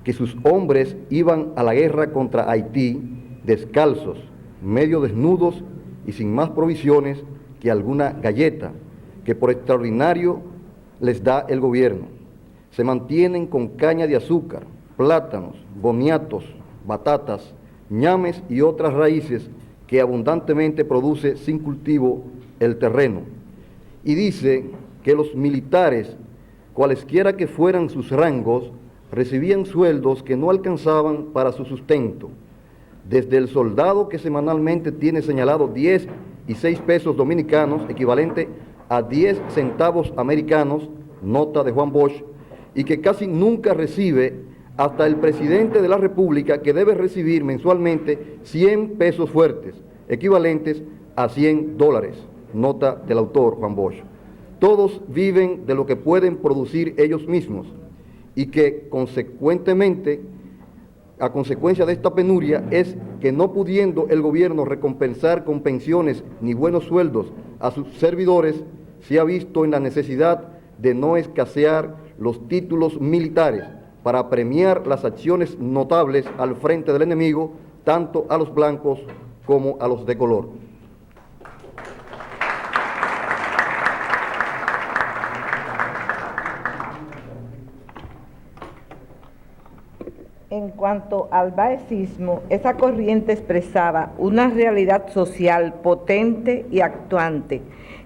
que sus hombres iban a la guerra contra Haití descalzos, medio desnudos y sin más provisiones que alguna galleta, que por extraordinario les da el gobierno. Se mantienen con caña de azúcar, plátanos, boniatos, batatas, ñames y otras raíces que abundantemente produce sin cultivo el terreno. Y dice que los militares, cualesquiera que fueran sus rangos, recibían sueldos que no alcanzaban para su sustento. Desde el soldado que semanalmente tiene señalado 10 y 6 pesos dominicanos, equivalente a 10 centavos americanos, nota de Juan Bosch, y que casi nunca recibe, hasta el presidente de la República, que debe recibir mensualmente 100 pesos fuertes, equivalentes a $100, nota del autor Juan Bosch. Todos viven de lo que pueden producir ellos mismos y que consecuentemente, a consecuencia de esta penuria, es que no pudiendo el gobierno recompensar con pensiones ni buenos sueldos a sus servidores, se ha visto en la necesidad de no escasear los títulos militares para premiar las acciones notables al frente del enemigo, tanto a los blancos como a los de color. En cuanto al baecismo, esa corriente expresaba una realidad social potente y actuante,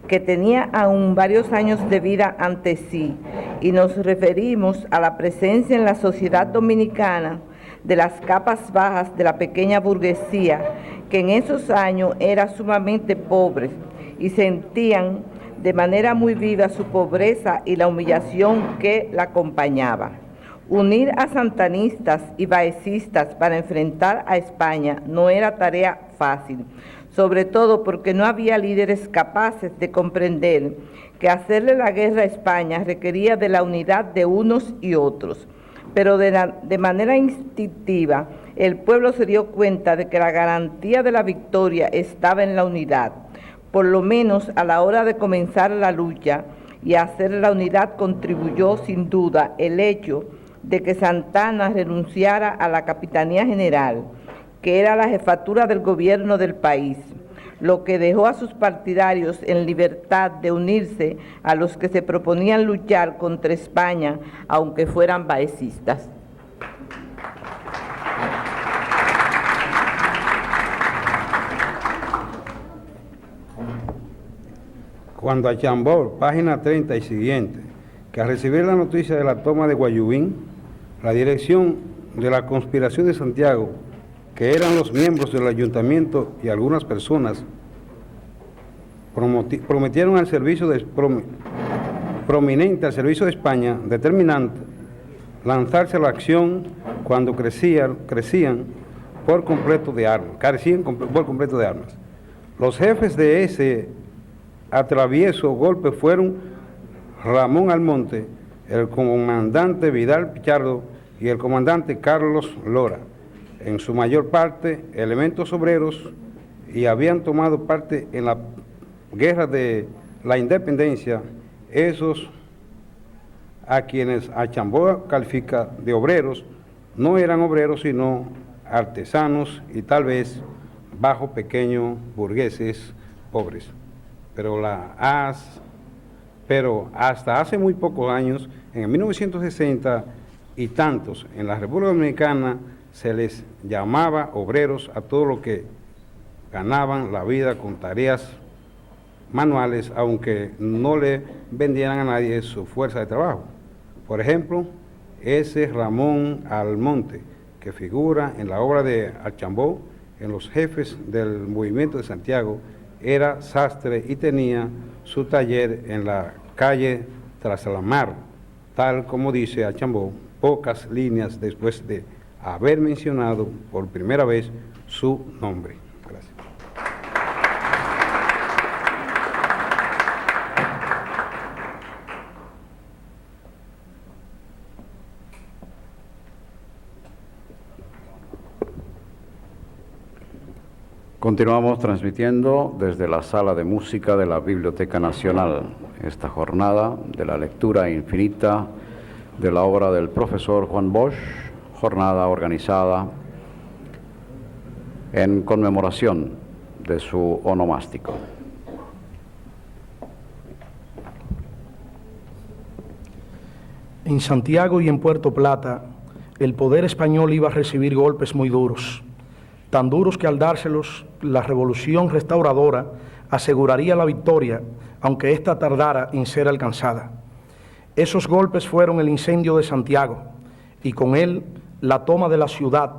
que tenía aún varios años de vida ante sí, y nos referimos a la presencia en la sociedad dominicana de las capas bajas de la pequeña burguesía, que en esos años era sumamente pobre y sentían de manera muy viva su pobreza y la humillación que la acompañaba. Unir a santanistas y baecistas para enfrentar a España no era tarea fácil, sobre todo porque no había líderes capaces de comprender que hacerle la guerra a España requería de la unidad de unos y otros. Pero de manera instintiva, el pueblo se dio cuenta de que la garantía de la victoria estaba en la unidad. Por lo menos a la hora de comenzar la lucha y a hacer la unidad contribuyó sin duda el hecho de que Santana renunciara a la Capitanía General, que era la jefatura del gobierno del país, lo que dejó a sus partidarios en libertad de unirse a los que se proponían luchar contra España, aunque fueran baecistas. Cuando Archambault, página 30 y siguiente, que al recibir la noticia de la toma de Guayubín, la dirección de la conspiración de Santiago, que eran los miembros del ayuntamiento y algunas personas, prometieron al servicio prominente al servicio de España, determinante, lanzarse a la acción cuando carecían por completo de armas. Los jefes de ese atravieso golpe fueron Ramón Almonte, el comandante Vidal Pichardo y el comandante Carlos Lora, en su mayor parte elementos obreros, y habían tomado parte en la guerra de la independencia, esos a quienes Archambault califica de obreros, no eran obreros sino artesanos y tal vez bajo pequeños burgueses pobres. Pero hasta hace muy pocos años, en 1960 y tantos, en la República Dominicana se les llamaba obreros a todo lo que ganaban la vida con tareas manuales, aunque no le vendieran a nadie su fuerza de trabajo. Por ejemplo, ese Ramón Almonte, que figura en la obra de Archambault, en los jefes del movimiento de Santiago, era sastre y tenía su taller en la calle Traslamar, tal como dice Archambault, pocas líneas después de haber mencionado por primera vez su nombre. Gracias. Continuamos transmitiendo desde la Sala de Música de la Biblioteca Nacional esta jornada de la lectura infinita de la obra del profesor Juan Bosch, jornada organizada en conmemoración de su onomástico. En Santiago y en Puerto Plata, el poder español iba a recibir golpes muy duros, tan duros que al dárselos, la revolución restauradora aseguraría la victoria, aunque ésta tardara en ser alcanzada. Esos golpes fueron el incendio de Santiago y con él la toma de la ciudad,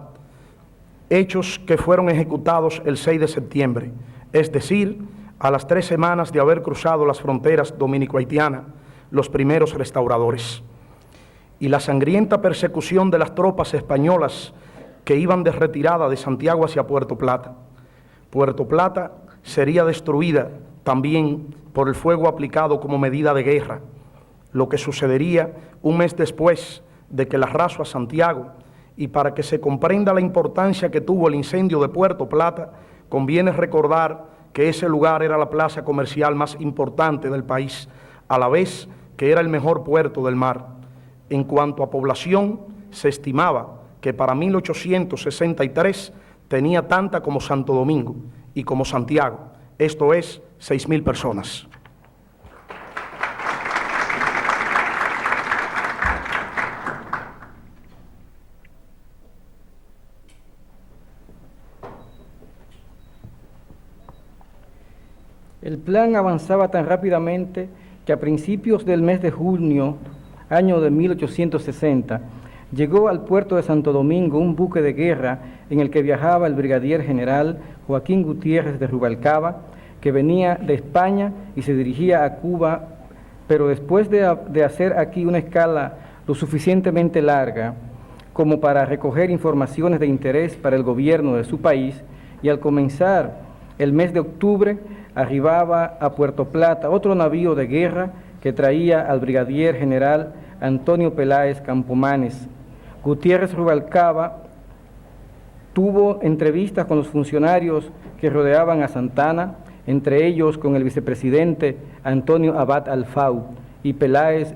hechos que fueron ejecutados el 6 de septiembre, es decir, a las 3 semanas de haber cruzado las fronteras dominico-haitianas los primeros restauradores. Y la sangrienta persecución de las tropas españolas que iban de retirada de Santiago hacia Puerto Plata. Puerto Plata sería destruida también por el fuego aplicado como medida de guerra, lo que sucedería un mes después de que la arrasó a Santiago. Y para que se comprenda la importancia que tuvo el incendio de Puerto Plata, conviene recordar que ese lugar era la plaza comercial más importante del país, a la vez que era el mejor puerto del mar. En cuanto a población, se estimaba que para 1863 tenía tanta como Santo Domingo y como Santiago, esto es 6.000 personas. El plan avanzaba tan rápidamente que a principios del mes de junio, año de 1860, llegó al puerto de Santo Domingo un buque de guerra en el que viajaba el brigadier general Joaquín Gutiérrez de Rubalcaba, que venía de España y se dirigía a Cuba, pero después de hacer aquí una escala lo suficientemente larga como para recoger informaciones de interés para el gobierno de su país, y al comenzar el mes de octubre arribaba a Puerto Plata otro navío de guerra que traía al brigadier general Antonio Peláez Campomanes. Gutiérrez Rubalcaba tuvo entrevistas con los funcionarios que rodeaban a Santana, entre ellos con el vicepresidente Antonio Abad Alfau, y Peláez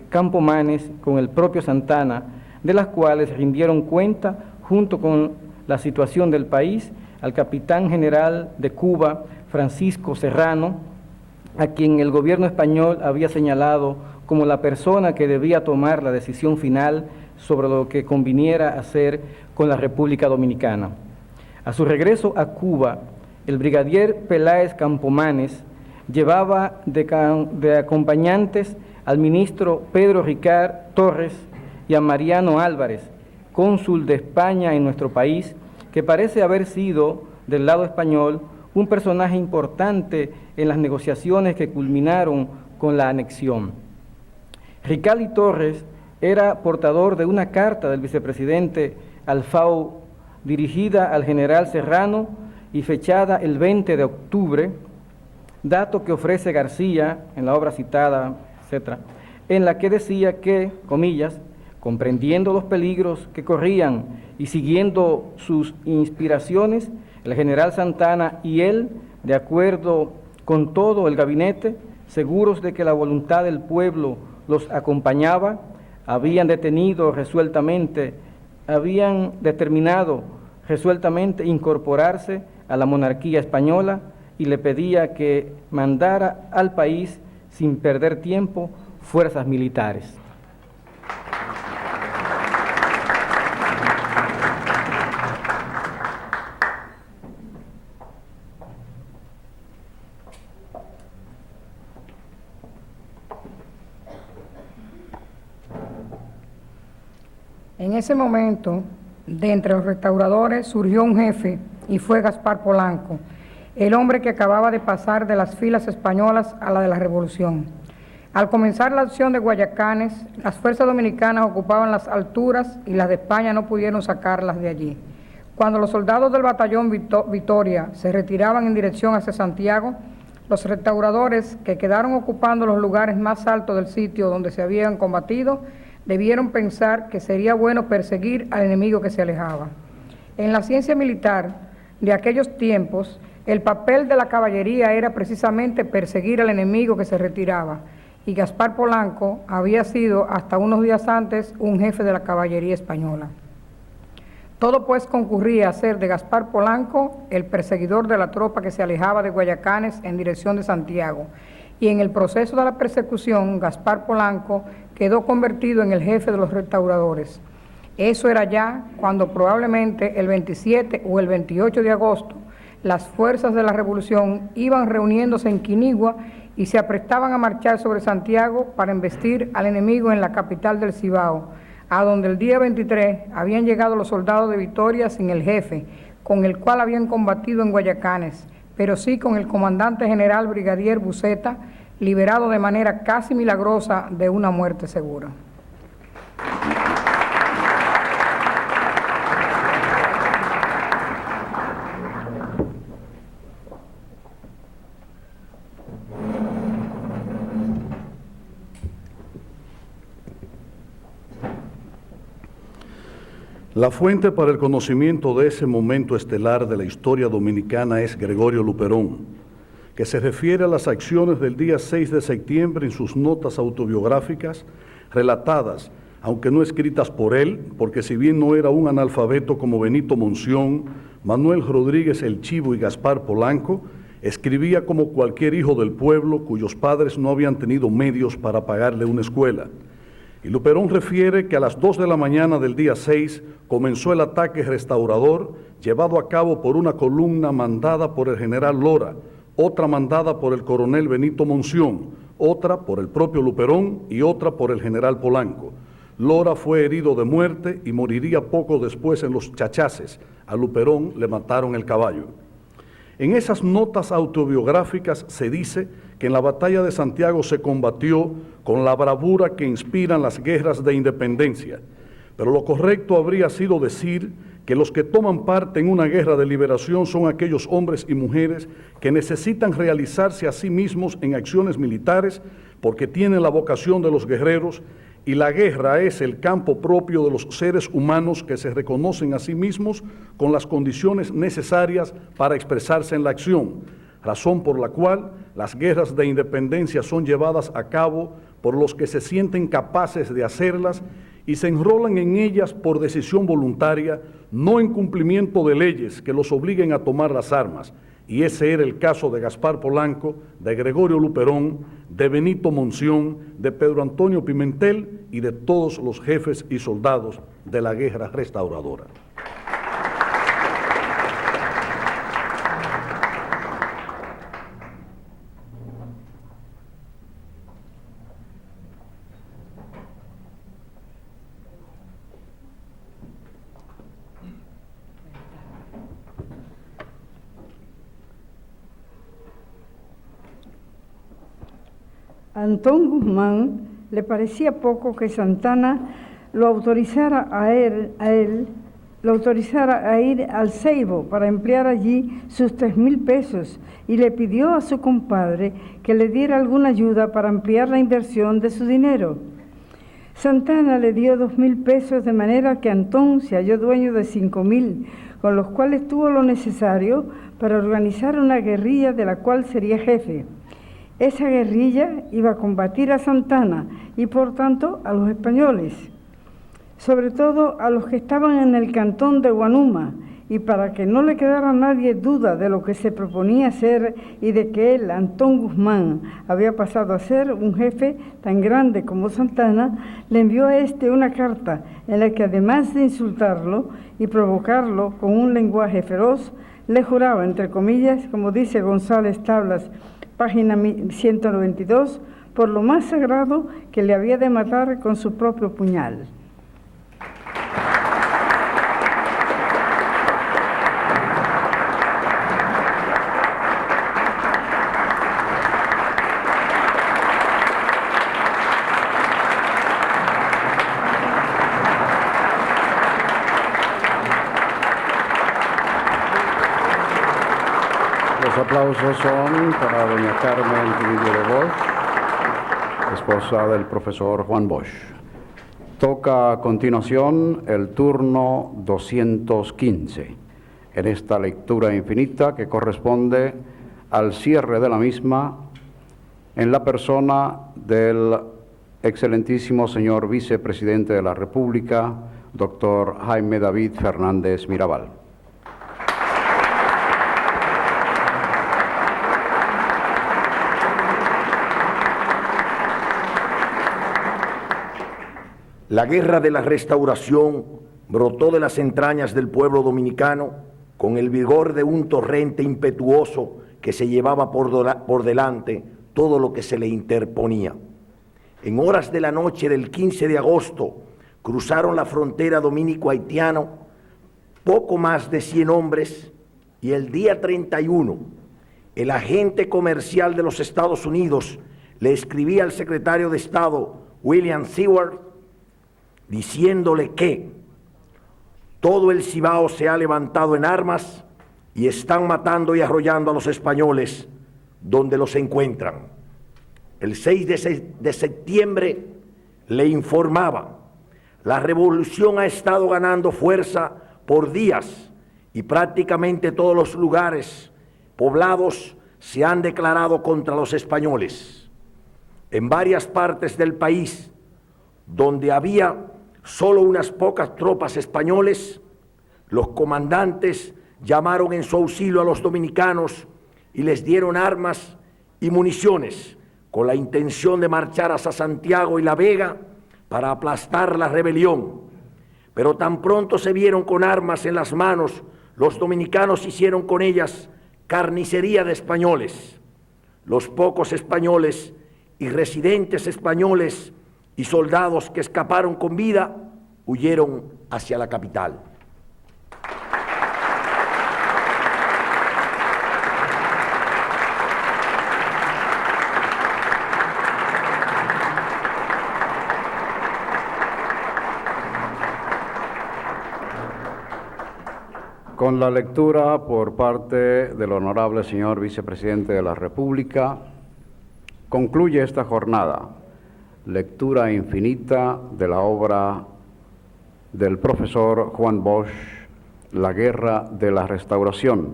Campomanes con el propio Santana, de las cuales rindieron cuenta, junto con la situación del país, al capitán general de Cuba, Francisco Serrano, a quien el gobierno español había señalado como la persona que debía tomar la decisión final sobre lo que conviniera hacer con la República Dominicana. A su regreso a Cuba, el brigadier Peláez Campomanes llevaba de acompañantes al ministro Pedro Ricard Torres y a Mariano Álvarez, cónsul de España en nuestro país, que parece haber sido, del lado español, un personaje importante en las negociaciones que culminaron con la anexión. Ricard y Torres era portador de una carta del vicepresidente Alfau dirigida al general Serrano y fechada el 20 de octubre, dato que ofrece García en la obra citada, etc., en la que decía que, comillas, comprendiendo los peligros que corrían y siguiendo sus inspiraciones, el general Santana y él, de acuerdo con todo el gabinete, seguros de que la voluntad del pueblo los acompañaba, habían determinado resueltamente incorporarse a la monarquía española, y le pedía que mandara al país, sin perder tiempo, fuerzas militares. En ese momento, de entre los restauradores surgió un jefe y fue Gaspar Polanco, el hombre que acababa de pasar de las filas españolas a la de la Revolución. Al comenzar la acción de Guayacanes, las fuerzas dominicanas ocupaban las alturas y las de España no pudieron sacarlas de allí. Cuando los soldados del batallón Vitoria se retiraban en dirección hacia Santiago, los restauradores que quedaron ocupando los lugares más altos del sitio donde se habían combatido, debieron pensar que sería bueno perseguir al enemigo que se alejaba. En la ciencia militar de aquellos tiempos, el papel de la caballería era precisamente perseguir al enemigo que se retiraba, y Gaspar Polanco había sido hasta unos días antes un jefe de la caballería española. Todo pues concurría a ser de Gaspar Polanco el perseguidor de la tropa que se alejaba de Guayacanes en dirección de Santiago, y en el proceso de la persecución, Gaspar Polanco quedó convertido en el jefe de los restauradores. Eso era ya cuando probablemente el 27 o el 28 de agosto las fuerzas de la revolución iban reuniéndose en Quinigua y se aprestaban a marchar sobre Santiago para embestir al enemigo en la capital del Cibao, a donde el día 23 habían llegado los soldados de Vitoria sin el jefe, con el cual habían combatido en Guayacanes, pero sí con el comandante general brigadier Buceta, liberado de manera casi milagrosa de una muerte segura. La fuente para el conocimiento de ese momento estelar de la historia dominicana es Gregorio Luperón, que se refiere a las acciones del día 6 de septiembre en sus notas autobiográficas, relatadas, aunque no escritas por él, porque si bien no era un analfabeto como Benito Monción, Manuel Rodríguez el Chivo y Gaspar Polanco, escribía como cualquier hijo del pueblo cuyos padres no habían tenido medios para pagarle una escuela. Y Luperón refiere que a las 2 de la mañana del día 6 comenzó el ataque restaurador llevado a cabo por una columna mandada por el general Lora, otra mandada por el coronel Benito Monción, otra por el propio Luperón y otra por el general Polanco. Lora fue herido de muerte y moriría poco después en los Chachaces. A Luperón le mataron el caballo. En esas notas autobiográficas se dice que en la batalla de Santiago se combatió con la bravura que inspiran las guerras de independencia, pero lo correcto habría sido decir que los que toman parte en una guerra de liberación son aquellos hombres y mujeres que necesitan realizarse a sí mismos en acciones militares porque tienen la vocación de los guerreros, y la guerra es el campo propio de los seres humanos que se reconocen a sí mismos con las condiciones necesarias para expresarse en la acción, razón por la cual las guerras de independencia son llevadas a cabo por los que se sienten capaces de hacerlas y se enrolan en ellas por decisión voluntaria, no en cumplimiento de leyes que los obliguen a tomar las armas. Y ese era el caso de Gaspar Polanco, de Gregorio Luperón, de Benito Monción, de Pedro Antonio Pimentel y de todos los jefes y soldados de la guerra restauradora. A Antón Guzmán le parecía poco que Santana lo autorizara a ir al Ceibo para emplear allí sus 3,000 pesos y le pidió a su compadre que le diera alguna ayuda para ampliar la inversión de su dinero. Santana le dio 2,000 pesos de manera que Antón se halló dueño de 5,000, con los cuales tuvo lo necesario para organizar una guerrilla de la cual sería jefe. Esa guerrilla iba a combatir a Santana y por tanto a los españoles, sobre todo a los que estaban en el cantón de Guanuma, y para que no le quedara a nadie duda de lo que se proponía hacer y de que él, Antón Guzmán, había pasado a ser un jefe tan grande como Santana, le envió a este una carta en la que, además de insultarlo y provocarlo con un lenguaje feroz, le juraba, entre comillas, como dice González Tablas, página 192, por lo más sagrado que le había de matar con su propio puñal. Los aplausos son para doña Carmen Trujillo de Bosch, esposa del profesor Juan Bosch. Toca a continuación el turno 215 en esta lectura infinita que corresponde al cierre de la misma en la persona del excelentísimo señor vicepresidente de la República, doctor Jaime David Fernández Mirabal. La guerra de la Restauración brotó de las entrañas del pueblo dominicano con el vigor de un torrente impetuoso que se llevaba por delante todo lo que se le interponía. En horas de la noche del 15 de agosto cruzaron la frontera dominico-haitiana poco más de 100 hombres y el día 31 el agente comercial de los Estados Unidos le escribía al secretario de Estado William Seward diciéndole que todo el Cibao se ha levantado en armas y están matando y arrollando a los españoles donde los encuentran. El 6 de septiembre le informaba: la revolución ha estado ganando fuerza por días y prácticamente todos los lugares poblados se han declarado contra los españoles. En varias partes del país, donde había solo unas pocas tropas españoles, los comandantes llamaron en su auxilio a los dominicanos y les dieron armas y municiones con la intención de marchar hacia Santiago y La Vega para aplastar la rebelión. Pero tan pronto se vieron con armas en las manos, los dominicanos hicieron con ellas carnicería de españoles. Los pocos españoles y residentes españoles y soldados que escaparon con vida huyeron hacia la capital. Con la lectura por parte del honorable señor vicepresidente de la República, concluye esta jornada, lectura infinita de la obra del profesor Juan Bosch, La Guerra de la Restauración,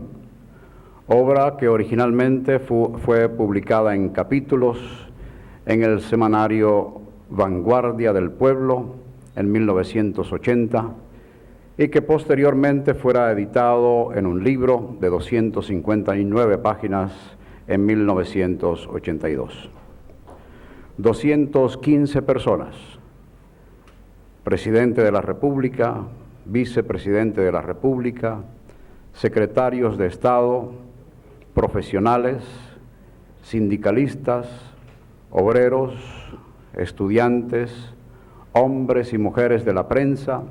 obra que originalmente fue publicada en capítulos en el semanario Vanguardia del Pueblo en 1980 y que posteriormente fuera editado en un libro de 259 páginas en 1982. 215 personas, presidente de la República, vicepresidente de la República, secretarios de Estado, profesionales, sindicalistas, obreros, estudiantes, hombres y mujeres de la prensa,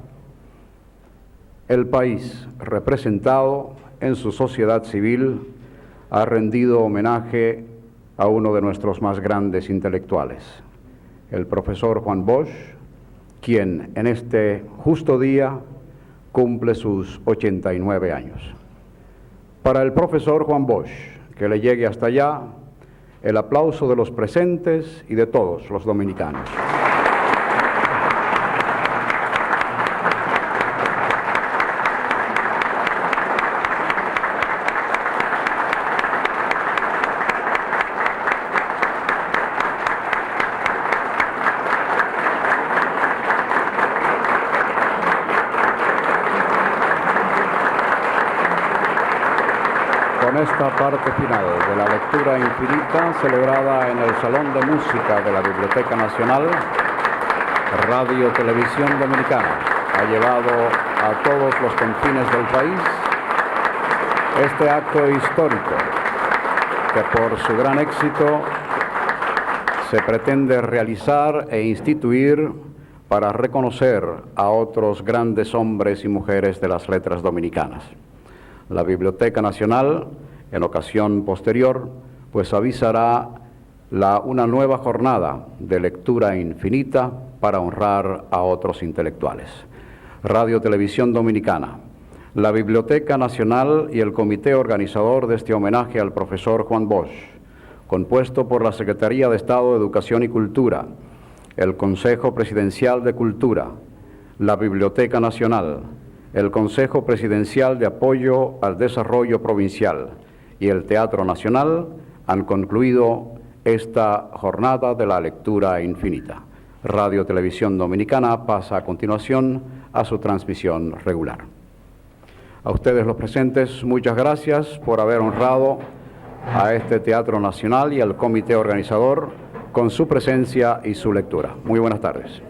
el país representado en su sociedad civil ha rendido homenaje a uno de nuestros más grandes intelectuales, el profesor Juan Bosch, quien en este justo día cumple sus 89 años. Para el profesor Juan Bosch, que le llegue hasta allá el aplauso de los presentes y de todos los dominicanos. Con esta parte final de la lectura infinita celebrada en el Salón de Música de la Biblioteca Nacional, Radio Televisión Dominicana ha llevado a todos los confines del país este acto histórico que por su gran éxito se pretende realizar e instituir para reconocer a otros grandes hombres y mujeres de las letras dominicanas. La Biblioteca Nacional, en ocasión posterior, pues avisará una nueva jornada de lectura infinita para honrar a otros intelectuales. Radio Televisión Dominicana, la Biblioteca Nacional y el comité organizador de este homenaje al profesor Juan Bosch, compuesto por la Secretaría de Estado de Educación y Cultura, el Consejo Presidencial de Cultura, la Biblioteca Nacional, el Consejo Presidencial de Apoyo al Desarrollo Provincial y el Teatro Nacional, han concluido esta jornada de la lectura infinita. Radio Televisión Dominicana pasa a continuación a su transmisión regular. A ustedes los presentes, muchas gracias por haber honrado a este Teatro Nacional y al comité organizador con su presencia y su lectura. Muy buenas tardes.